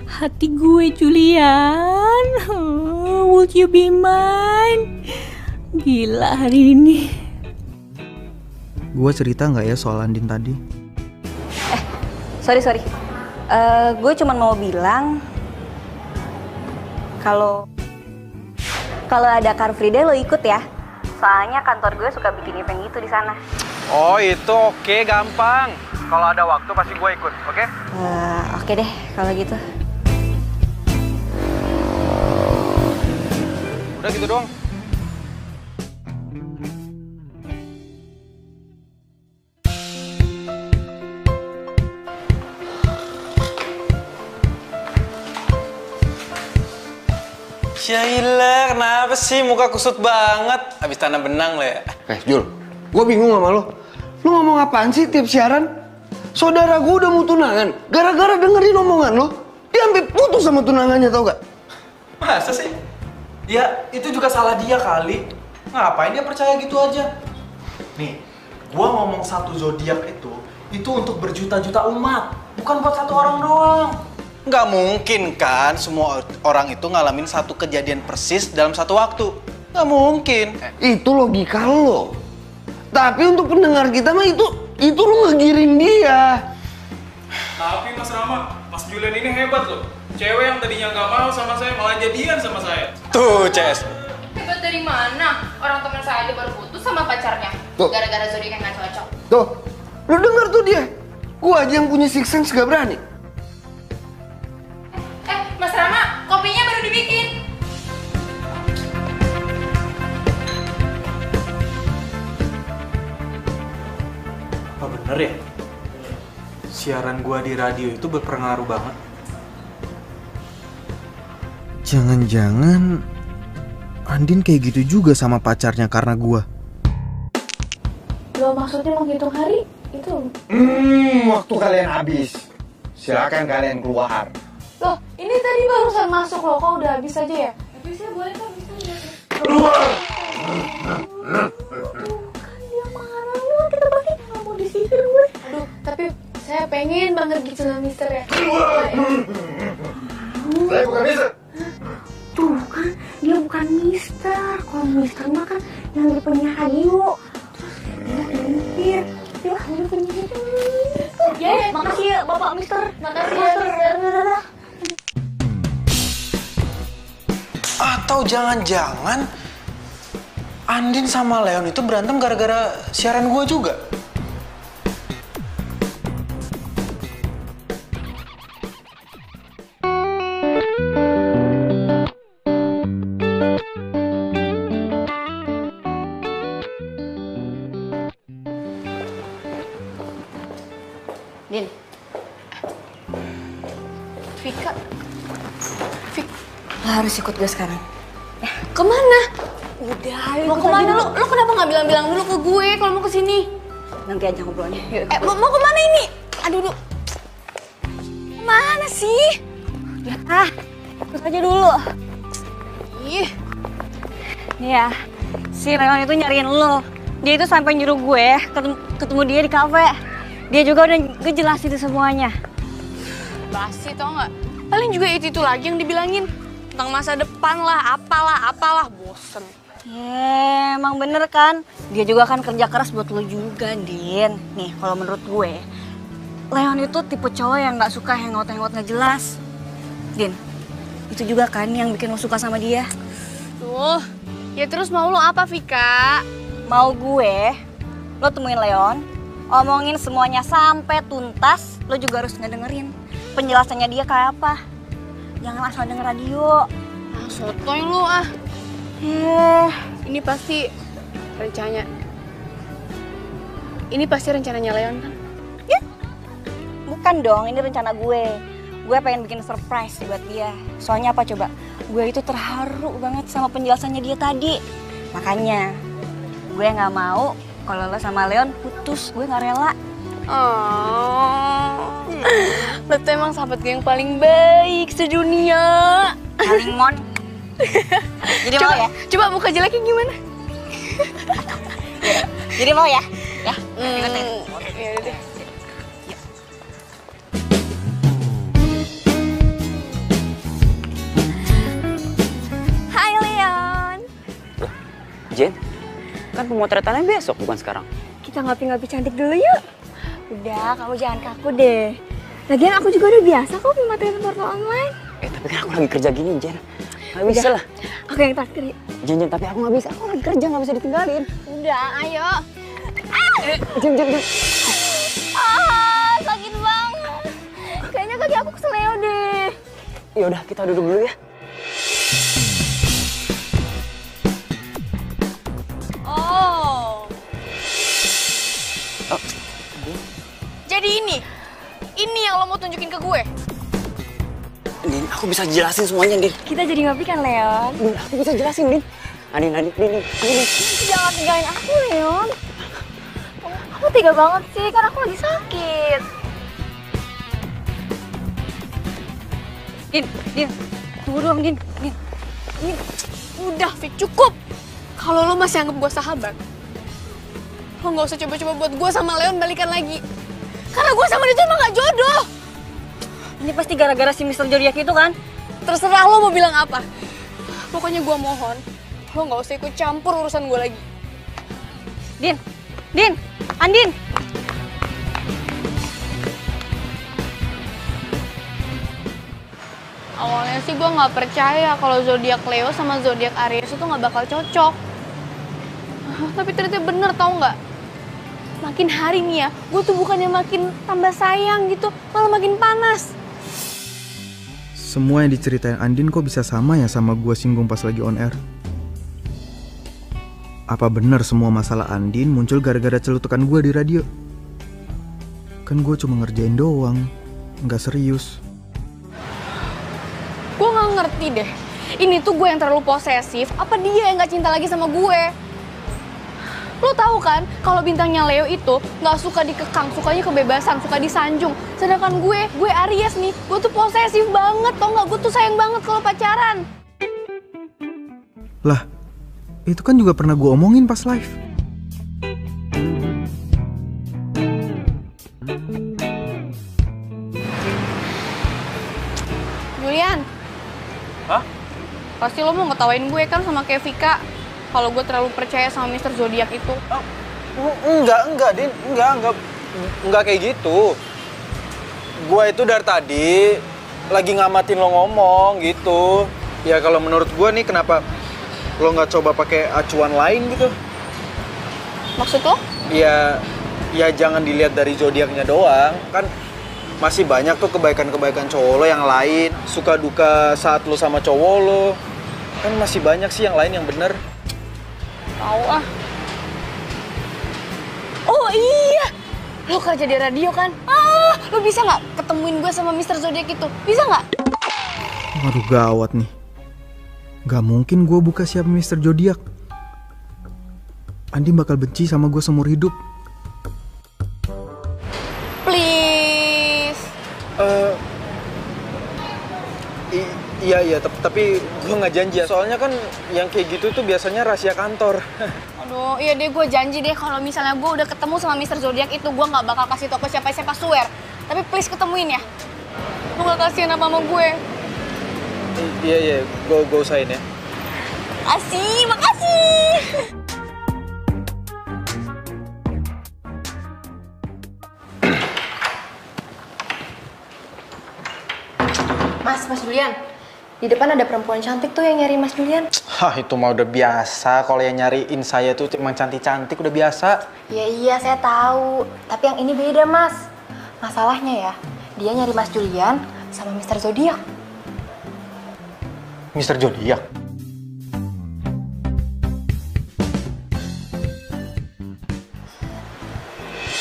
Hati gue, Julian. Would you be mine? Gila hari ini. Gue cerita nggak ya soal Andin tadi? Sorry. Gue cuma mau bilang kalau ada Car Free Day lo ikut ya. Soalnya kantor gue suka bikin event gitu di sana. Oh itu oke, gampang. Kalau ada waktu pasti gue ikut, oke? Oke deh kalau gitu. Udah gitu doang. Syailah, kenapa sih muka kusut banget? Habis tanam benang lo ya? Jul, gue bingung sama lo. Lo ngomong apaan sih tiap siaran? Saudara gue udah mau tunangan. Gara-gara dengerin omongan lo, dia sampai putus sama tunangannya, tau gak? Masa sih? Ya, itu juga salah dia kali. Ngapain dia percaya gitu aja? Nih, gua ngomong satu zodiak itu untuk berjuta-juta umat, bukan buat satu orang doang. Nggak mungkin kan semua orang itu ngalamin satu kejadian persis dalam satu waktu. Nggak mungkin. Itu logika lo. Tapi untuk pendengar kita mah itu lo ngegiring dia. Tapi Mas Rama, Mas Julian ini hebat loh. Cewek yang tadinya nggak mau sama saya malah jadian sama saya. Tuh, Ces. Hebat dari mana? Orang teman saya aja baru putus sama pacarnya. Gara-gara zodiak yang nggak cocok. Tuh, lo denger tuh dia. Gua aja yang punya six sense gak berani. Mas Rama, kopinya baru dibikin. Apa bener ya? Siaran gua di radio itu berpengaruh banget. Jangan-jangan Andin kayak gitu juga sama pacarnya karena gua. Lo maksudnya menghitung hari? Itu? Waktu kalian habis. Silakan kalian keluar. Loh, ini tadi barusan masuk loh, kok udah habis aja ya? Habisnya boleh kok, bisa aja. Keluar! Kan dia marah, kita balik nggak mau disihir gue. Aduh, tapi saya pengen banget gitu sama Mister ya. Keluar! Saya bukan Mister. Tuh kan, dia bukan Mister. Kalau Mister mah kan yang di penyiar radio. Terus dia nyipir. Dia udah penyiar. Ya, makasih ya Bapak Mister. Makasih ya, Mister. Atau jangan-jangan Andin sama Leon itu berantem gara-gara siaran gue juga? Din. Vika. Lo harus ikut gue sekarang. Kemana? Udah, ayo Mau kemana lu? Lu kenapa nggak bilang-bilang dulu ke gue kalau mau kesini? Nanti aja ngobrolnya. Yuk. Mau kemana ini? Aduh. Mana sih? Ya, ikut aja dulu. Ih. Iya, si Leon itu nyariin lo. Dia itu sampai nyuruh gue ketemu dia di kafe. Dia juga udah ngejelasin itu semuanya. Basi tau nggak? Paling juga itu lagi yang dibilangin. Tentang masa depan lah, apalah. Bosen. Emang bener kan? Dia juga kan kerja keras buat lo juga, Din. Nih, kalau menurut gue, Leon itu tipe cowok yang nggak suka hangout-hangout nggak jelas. Din, itu juga kan yang bikin lo suka sama dia. Tuh, ya terus mau lo apa, Vika? Mau gue, lo temuin Leon, omongin semuanya sampai tuntas, lo juga harus ngedengerin penjelasannya dia kayak apa. Jangan asal denger radio. Ah, sotoy lo ah. Ini pasti rencananya Leon kan? Ya, bukan dong, ini rencana gue. Gue pengen bikin surprise buat dia. Soalnya apa coba? Gue itu terharu banget sama penjelasannya dia tadi. Makanya gue nggak mau kalau lo sama Leon putus. Gue nggak rela. Oh, lo tuh emang sahabat gue yang paling baik sedunia. Paling mon. Jadi coba, mau ya? Coba muka jeleknya gimana? Jadi mau ya? Ya, ikutin. Ya udah deh. Hai Leon. Jen, kan pemotretannya besok bukan sekarang. Kita ngopi-ngopi cantik dulu yuk. Udah, kamu jangan kaku deh. Lagian aku juga udah biasa kok pemotretan portal online. Tapi kan aku lagi kerja gini, Jen. Gak bisa lah. Aku yang traktir yuk. Jen, tapi aku gak bisa. Aku lagi kerja, gak bisa ditinggalin. Udah, ayo. Jen. Sakit banget. Kayaknya kaki aku keseleo deh. Yaudah, kita duduk dulu ya. Oh. Jadi ini yang lo mau tunjukin ke gue? Din, aku bisa jelasin semuanya, Din. Kita jadi ngopi kan, Leon? Din, aku bisa jelasin, Din. Din. Jangan tinggalin aku, Leon. Kamu tega banget sih, kan aku lagi sakit. Din, tunggu dong, Din. Udah, Fik, cukup. Kalau lo masih anggap gue sahabat, lo nggak usah coba-coba buat gue sama Leon balikan lagi. Karena gue sama dia tuh emang gak jodoh. Ini pasti gara-gara si Mr. Zodiac itu kan? Terserah lo mau bilang apa. Pokoknya gue mohon, lo nggak usah ikut campur urusan gue lagi. Din, Andin. Awalnya sih gue nggak percaya kalau zodiak Leo sama zodiak Aries itu nggak bakal cocok. Tapi ternyata bener, tau nggak? Makin hari nih ya, gue tuh bukannya makin tambah sayang gitu, malah makin panas. Semua yang diceritain Andin kok bisa sama ya sama gue singgung pas lagi on air? Apa benar semua masalah Andin muncul gara-gara celutukan gue di radio? Kan gue cuma ngerjain doang, nggak serius. Gue nggak ngerti deh, ini tuh gue yang terlalu posesif, apa dia yang nggak cinta lagi sama gue? Lo tahu kan, kalau bintangnya Leo itu nggak suka dikekang, sukanya kebebasan, suka disanjung. Sedangkan gue Aries nih, gue tuh posesif banget, tau nggak? Gue tuh sayang banget kalau pacaran. Lah, itu kan juga pernah gue omongin pas live. Julian. Hah? Pasti lo mau ngetawain gue kan sama kayak Vika. Kalau gue terlalu percaya sama Mr. Zodiac itu. Enggak, Din. Enggak kayak gitu. Gue itu dari tadi lagi ngamatin lo ngomong gitu. Ya kalau menurut gue nih kenapa lo nggak coba pakai acuan lain gitu? Maksud lo? Ya jangan dilihat dari zodiaknya doang. Kan masih banyak tuh kebaikan-kebaikan cowok lo yang lain. Suka duka saat lo sama cowok lo. Kan masih banyak sih yang lain yang bener. Tahu ah. Oh iya, lo kerja di radio kan? Lo bisa nggak ketemuin gue sama Mr. Zodiac itu? Bisa nggak? Waduh gawat nih. Gak mungkin gue buka siapa Mr. Zodiac. Andi bakal benci sama gue seumur hidup. Please. Iya Iya, tapi gue nggak janji ya. Soalnya kan yang kayak gitu tuh biasanya rahasia kantor. Aduh, iya deh, gue janji deh kalau misalnya gue udah ketemu sama Mr. Zodiac itu, gue nggak bakal kasih tau ke siapa-siapa, swear. Tapi please ketemuin ya. Lu nggak kasihan apa sama gue? Iya, gue usahain ya. Makasih. Mas Julian, di depan ada perempuan cantik tuh yang nyari Mas Julian. Hah, itu mah udah biasa. Kalau yang nyariin saya tuh emang cantik-cantik, udah biasa. Iya, saya tahu. Tapi yang ini beda, Mas. Masalahnya ya, dia nyari Mas Julian sama Mr. Zodiac. Mr. Zodiac?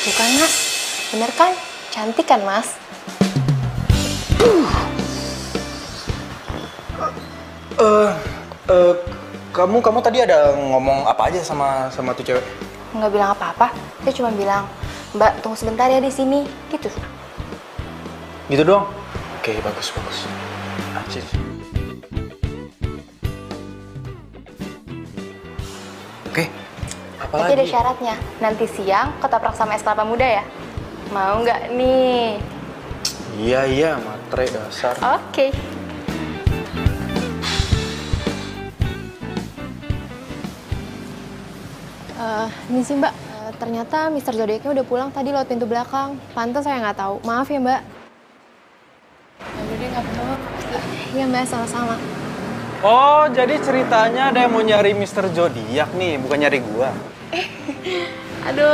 Bukan, Mas. Bener kan? Cantik kan, Mas? Kamu tadi ada ngomong apa aja sama tuh cewek? Nggak bilang apa-apa. Dia cuma bilang, Mbak, tunggu sebentar ya di sini. Gitu. Gitu doang? Oke, bagus. Acil. Oke, apa lagi? Tapi ada syaratnya. Nanti siang ketoprak sama es kelapa muda ya. Mau nggak nih? Iya, matre dasar. Oke. Ini sih Mbak, ternyata Mr. Zodiac-nya udah pulang tadi lewat pintu belakang. Pantes saya nggak tahu. Maaf ya Mbak. Jadi nggak apa-apa. Iya Mbak, sama-sama. Oh, jadi ceritanya ada yang mau nyari Mr. Zodiac nih, bukan nyari gua. Aduh,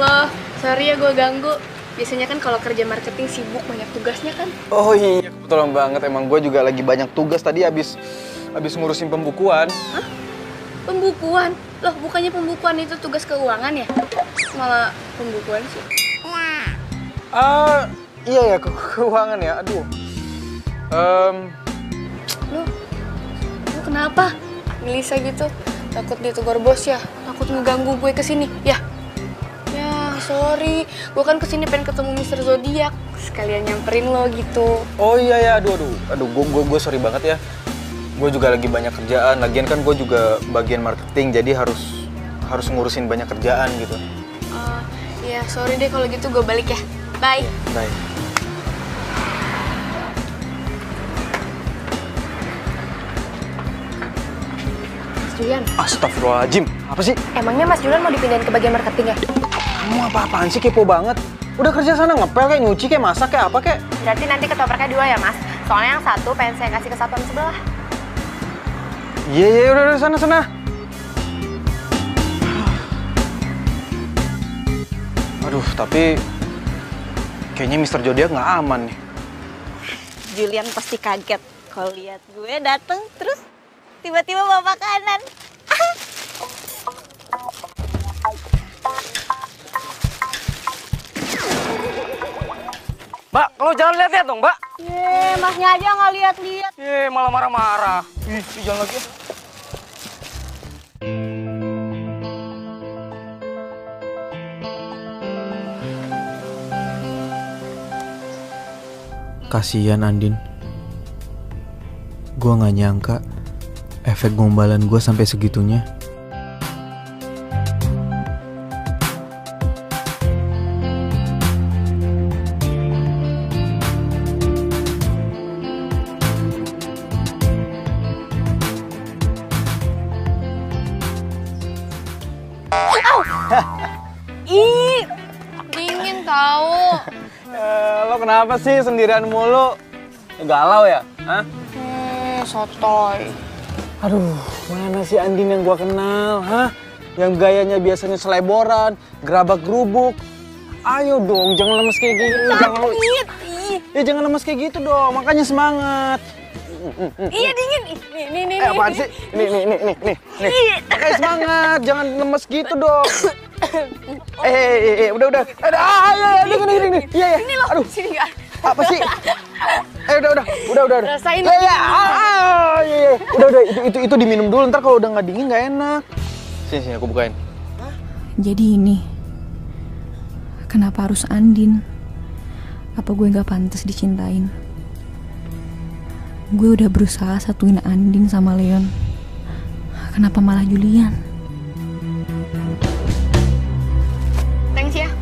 Allah. Sorry ya gue ganggu. Biasanya kan kalau kerja marketing sibuk, banyak tugasnya kan. Oh iya, kebetulan banget. Emang gue juga lagi banyak tugas tadi abis ngurusin pembukuan. Hah? Pembukuan? Loh, bukannya pembukuan itu tugas keuangan ya? Malah pembukuan sih. Iya ya, keuangan ya. Aduh. Lu kenapa? Gelisah gitu? Takut ditegur bos ya? Takut ngeganggu gue kesini? Ya? Ya, sorry. Gue kan kesini pengen ketemu Mr. Zodiac. Sekalian nyamperin lo gitu. Oh iya ya, aduh, gue sorry banget ya. Gue juga lagi banyak kerjaan. Lagian kan gue juga bagian marketing, jadi harus ngurusin banyak kerjaan gitu. Iya, sorry deh kalau gitu, gue balik ya. Bye. Bye. Mas Julian. Astagfirullahaladzim. Apa sih? Emangnya Mas Julian mau dipindahin ke bagian marketing ya? Kamu apa-apaan sih, kepo banget? Udah kerja sana ngepel kayak nyuci kayak masak kayak apa kayak? Berarti nanti ketopraknya 2 ya Mas? Soalnya yang satu pengen saya kasih ke satuan sebelah. Iya, udah sana. Aduh, tapi kayaknya Mr. Zodiac nggak aman nih. Julian pasti kaget kalau lihat gue dateng terus tiba-tiba bawa makanan. Mbak, kalau jangan lihat-lihat dong, Mbak. Masnya aja nggak lihat-lihat. Malah marah-marah. Jangan lagi. Kasian Andin. Gua nggak nyangka efek gombalan gua sampai segitunya. Ih, dingin tahu. Lo kenapa sih sendirian mulu? Galau ya? Hah? Sotoy. Aduh, mana sih Andin yang gua kenal? Hah? Yang gayanya biasanya seleboran, gerabak gerubuk. Ayo dong, jangan lemes kayak gini. Jangan lemes kayak gitu dong, makanya semangat. Iya dingin. Nih. Apaan sih? Nih. Makanya semangat, jangan lemes gitu dong. Udah. Dingin. Iya. Ini loh, Aduh. sini nggak? Apa sih? Udah. Rasain. Iya. Udah. Itu diminum dulu, ntar kalau udah nggak dingin nggak enak. Sini, aku bukain. Jadi ini, kenapa harus Andin? Apa gue nggak pantas dicintain? Gue udah berusaha satuin Andin sama Leon. Kenapa malah Julian? Thanks ya.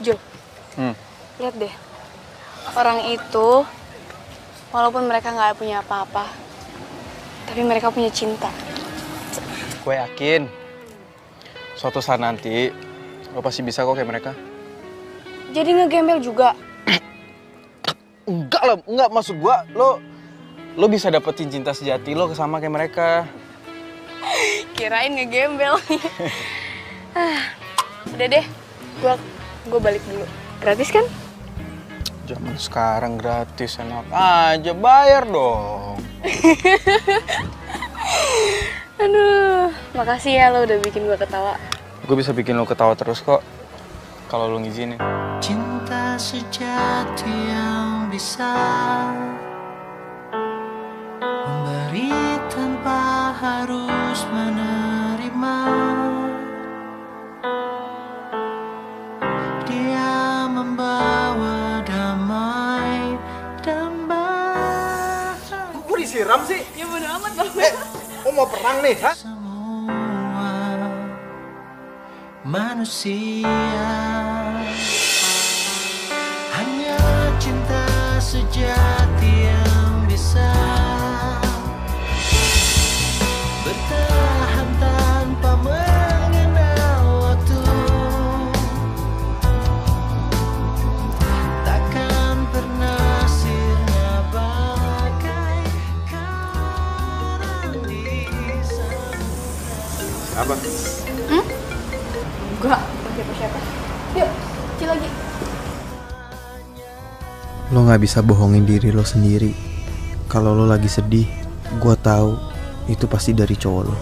Jul, lihat deh. Orang itu, walaupun mereka nggak punya apa-apa, tapi mereka punya cinta. Gue yakin suatu saat nanti lo pasti bisa kok kayak mereka. Jadi ngegembel juga. Enggak lah, enggak, maksud gua lo bisa dapetin cinta sejati lo sama kayak mereka. Kirain ngegembel. Udah deh, gua balik dulu. Gratis kan? Zaman sekarang gratis, enak aja, bayar dong. Aduh, makasih ya lo udah bikin gua ketawa. Gue bisa bikin lo ketawa terus kok kalau lo ngizinin. Cinta sejati yang bisa memberi tanpa harus menerima. Dia membawa damai dan bahagia. Kok disiram sih? Ya bodo amat bang. Kok mau perang nih, ha? Semua manusia hanya cinta sejati yang bisa bertahan tanpa mengenal waktu. Takkan pernah sirna bagai karang di samudra. Apa? Enggak, siapa-siapa. Yuk, cil lagi. Lo gak bisa bohongin diri lo sendiri. Kalau lo lagi sedih, gue tahu itu pasti dari cowok lo.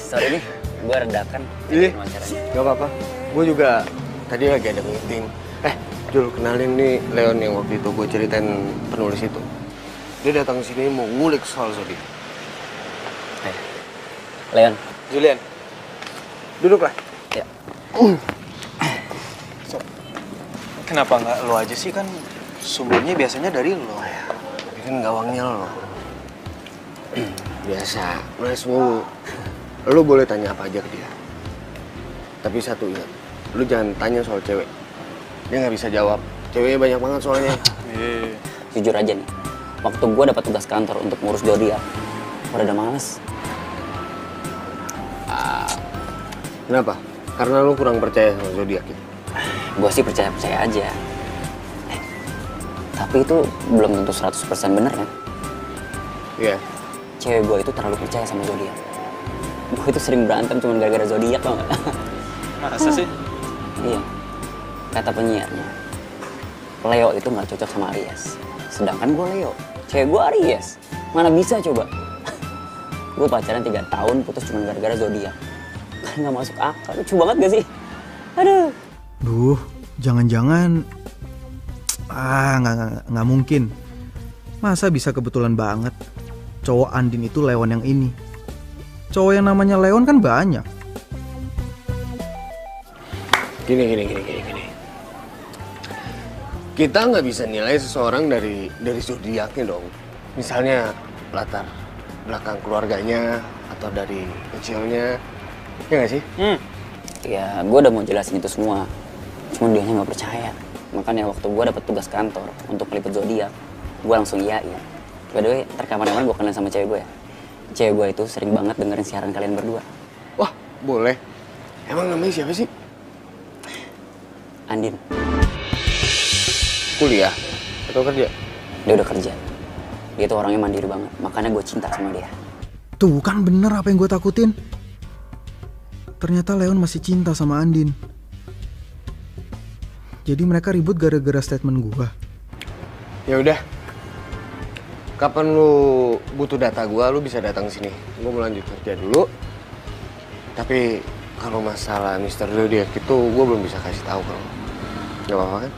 Sorry nih, gue redakan. Ih, gak apa-apa. Gue juga tadi lagi ada meeting. Jul, kenalin nih Leon yang waktu itu gue ceritain penulis itu. Dia datang ke sini mau ngulik soal zodiak. Leon. Julian, duduklah. Ya. Kenapa nggak lo aja sih, kan sumbernya biasanya dari lo. Tapi kan gawangnya lo. Biasa, nice mulu. Lo boleh tanya apa aja ke dia. Tapi satu ingat, lo jangan tanya soal cewek. Dia nggak bisa jawab. Ceweknya banyak banget soalnya. Jujur aja nih, waktu gue dapat tugas kantor untuk ngurus zodiak, gue udah males. Kenapa? Karena lo kurang percaya sama zodiak itu. Gue sih percaya-percaya aja. Tapi itu belum tentu 100% bener kan? Iya. Cewek gue itu terlalu percaya sama zodiak. Gue itu sering berantem cuma gara-gara zodiak, tau gak? Masa sih? Iya. Kata penyiarnya, Leo itu nggak cocok sama Aries. Sedangkan gue Leo, cewek gue Aries. Mana bisa coba? Gue pacaran 3 tahun, putus cuma gara-gara zodiak. Kan nggak masuk akal, lucu banget gak sih? Aduh. Duh, jangan-jangan... nggak mungkin. Masa bisa kebetulan banget cowok Andin itu Leon yang ini? Cowok yang namanya Leon kan banyak. Gini. Kita nggak bisa nilai seseorang dari zodiaknya dong. Misalnya latar belakang keluarganya atau dari kecilnya, ya nggak sih? Ya, gue udah mau jelasin itu semua. Cuman dianya nggak percaya. Makanya waktu gue dapet tugas kantor untuk meliput zodiak, gue langsung iyain. By the way, ntar kapan-kapan gue kenal sama cewek gue ya. Cewek gue itu sering banget dengerin siaran kalian berdua. Wah, boleh. Emang namanya siapa sih? Andin. Kuliah atau kerja? Dia udah kerja. Dia tuh orangnya mandiri banget, makanya gue cinta sama dia. Tuh kan bener apa yang gue takutin. Ternyata Leon masih cinta sama Andin. Jadi mereka ribut gara-gara statement gue. Ya udah. Kapan lu butuh data gue, lu bisa datang sini. Gue mau lanjut kerja dulu. Tapi kalau masalah Mr. Zodiac itu gue belum bisa kasih tahu kalau. Gak apa-apa kan?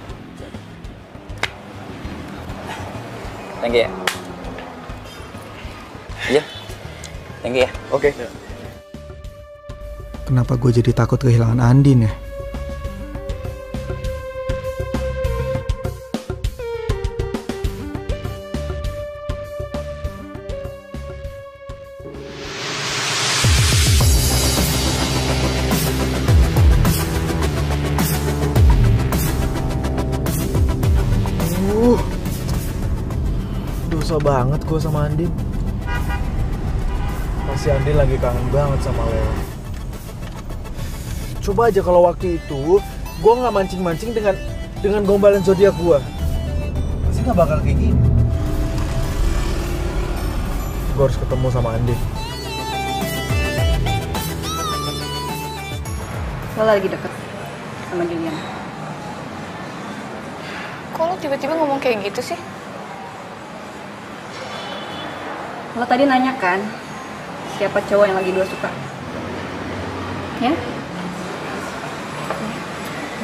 Thank you ya. Iya. Thank you ya. Oke. Kenapa gue jadi takut kehilangan Andin ya? Dosa banget gue sama Andin. Pasti Andin lagi kangen banget sama Leo. Coba aja kalau waktu itu gue nggak mancing-mancing dengan gombalan zodiak gue, pasti nggak bakal kayak gini. Gue harus ketemu sama Andin. Lo lagi deket sama Julian. Kok lo tiba-tiba ngomong kayak gitu sih? Lo tadi nanya kan, siapa cowok yang lagi gue suka? Ya?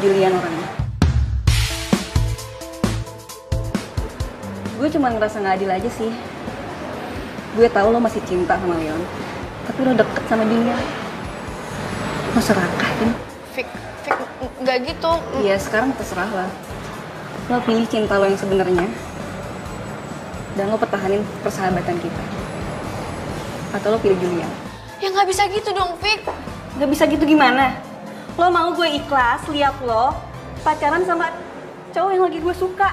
Julian orangnya. Gue cuma ngerasa nggak adil aja sih. Gue tahu lo masih cinta sama Leon, tapi lo deket sama dia. Lo serakahin. Fik, nggak gitu. Iya, sekarang terserah lo. Lo pilih cinta lo yang sebenarnya, dan lo pertahanin persahabatan kita. Atau lo pilih Julian. Ya nggak bisa gitu dong, Fik. Nggak bisa gitu gimana? Lo mau gue ikhlas lihat lo pacaran sama cowok yang lagi gue suka?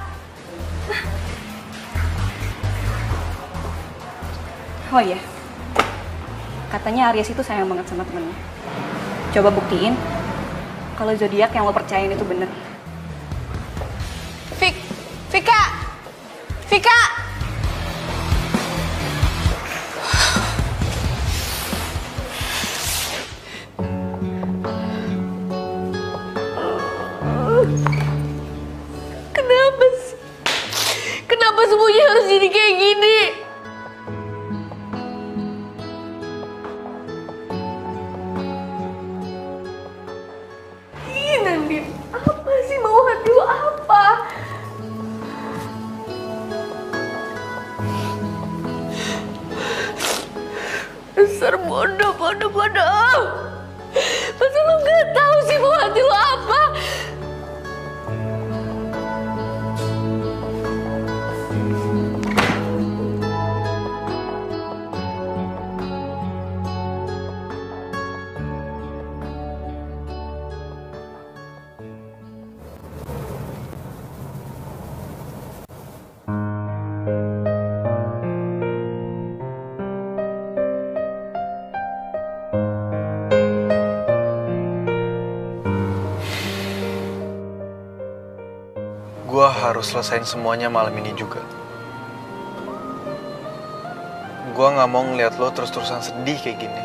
Oh iya, katanya Aries itu sayang banget sama temennya. Coba buktiin kalau zodiak yang lo percayain itu bener. Vika! Vika! Kenapa sih? Kenapa semuanya harus jadi kayak gini? Ih, Nandin, apa sih mau hati lo apa? Dasar bodoh. Masa lo gak tahu sih mau hati lo apa? Gue harus selesain semuanya malam ini juga. Gue nggak mau ngeliat lo terus-terusan sedih kayak gini.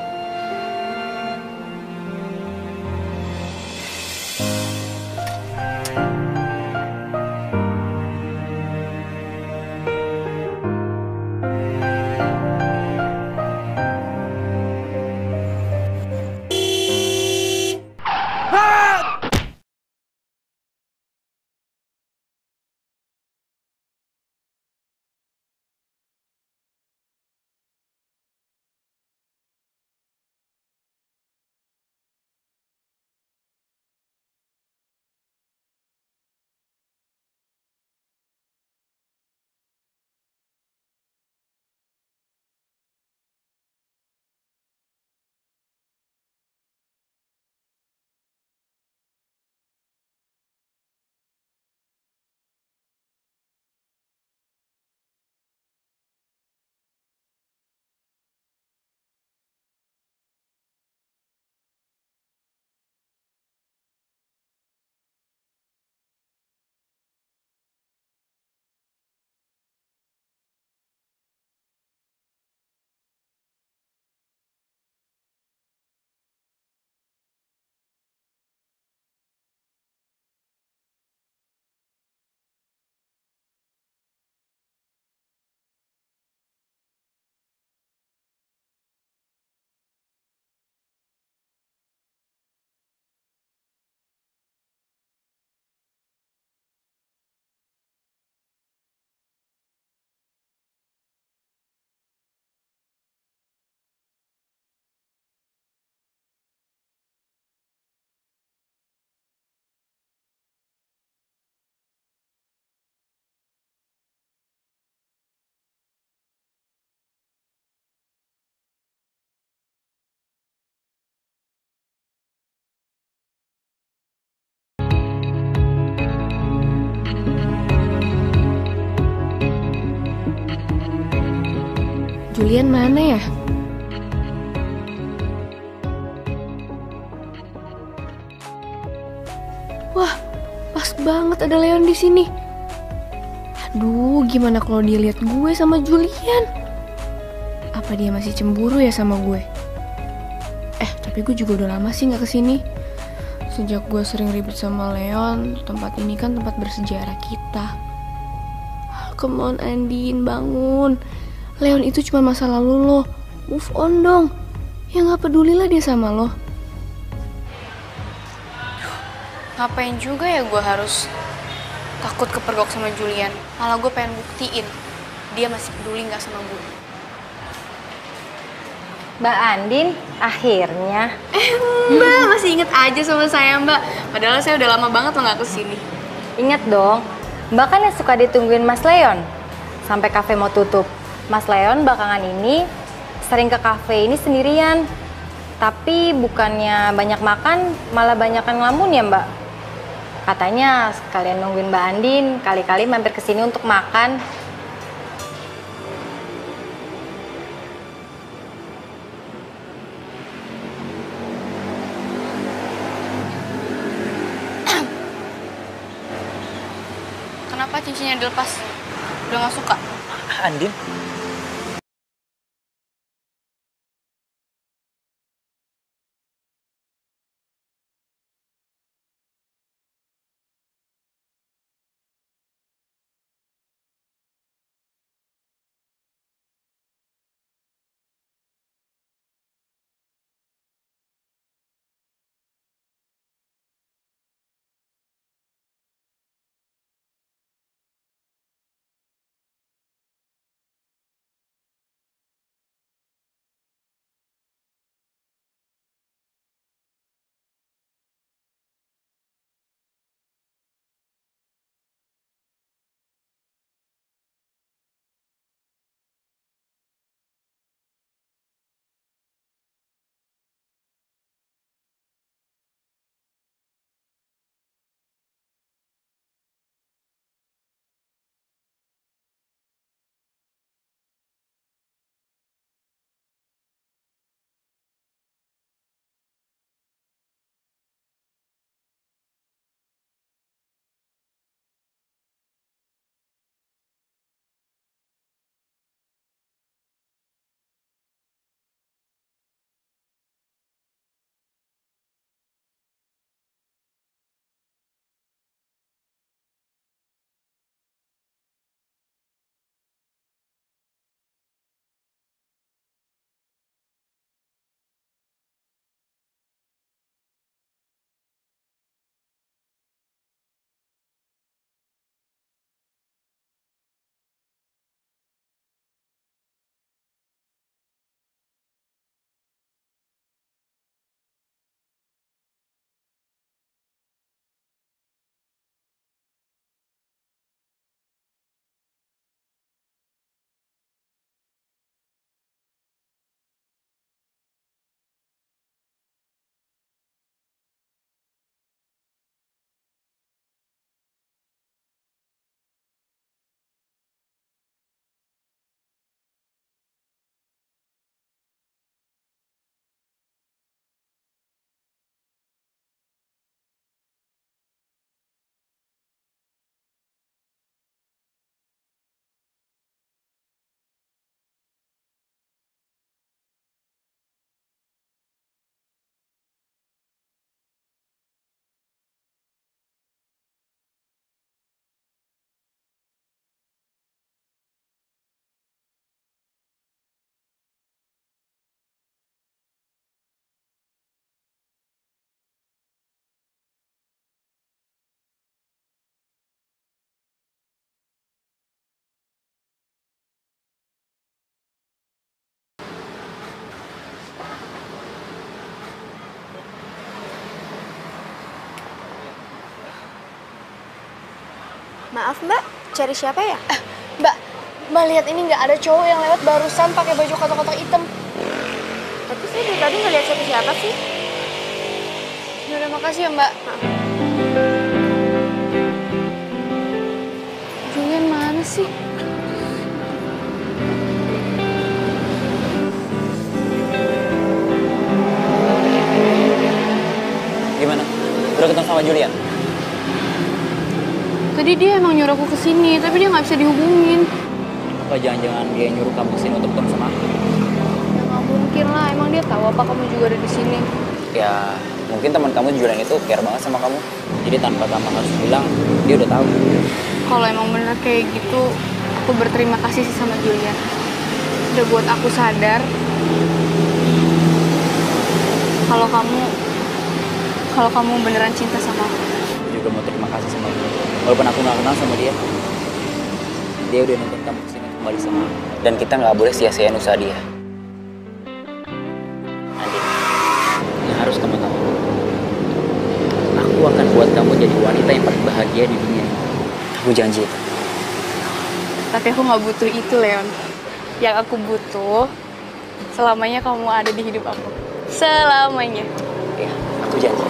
Julian mana ya? Wah, pas banget ada Leon di sini. Aduh, gimana kalau dia lihat gue sama Julian? Apa dia masih cemburu ya sama gue? Tapi gue juga udah lama sih nggak kesini. Sejak gue sering ribet sama Leon, tempat ini kan tempat bersejarah kita. Come on Andin, bangun. Leon itu cuma masa lalu lo. Move on dong. Ya nggak pedulilah dia sama lo. Ngapain juga ya gue harus takut kepergok sama Julian? Malah gue pengen buktiin dia masih peduli nggak sama gue. Mbak Andin, akhirnya. Mbak masih inget aja sama saya Mbak. Padahal saya udah lama banget lo nggak kesini. Ingat dong, Mbak kan yang suka ditungguin Mas Leon sampai kafe mau tutup. Mas Leon belakangan ini sering ke kafe ini sendirian. Tapi bukannya banyak makan, malah banyakan ngelamun ya Mbak. Katanya sekalian nungguin Mbak Andin, kali-kali mampir ke sini untuk makan. Kenapa cincinnya dilepas? Udah gak suka? Andin? Maaf Mbak, cari siapa ya? Mbak lihat ini nggak ada cowok yang lewat barusan pakai baju kotak-kotak hitam. Tapi saya dari tadi nggak lihat siapa-siapa sih. Yaudah makasih ya Mbak. Julian mana sih? Udah ketemu sama Julian? Tadi dia emang nyuruh aku kesini, tapi dia nggak bisa dihubungin. Apa jangan-jangan dia nyuruh kamu kesini untuk ketemu sama aku? Ya nggak mungkin lah, emang dia tahu apa kamu juga ada di sini. Ya, mungkin teman kamu Julian itu care banget sama kamu. Jadi tanpa kamu harus bilang, dia udah tahu. Kalau emang bener kayak gitu, aku berterima kasih sih sama Julian. Udah buat aku sadar kalau kamu beneran cinta sama aku. Aku juga mau terima kasih sama dia. Walaupun aku nggak kenal sama dia, dia udah nuntun kamu kesini kembali sama aku. Dan kita nggak boleh sia-siain usaha dia. Andin, yang harus kamu tahu, aku akan buat kamu jadi wanita yang paling bahagia di dunia ini. Aku janji itu. Tapi aku nggak butuh itu, Leon. Yang aku butuh, selamanya kamu ada di hidup aku. Selamanya. Ya, aku janji.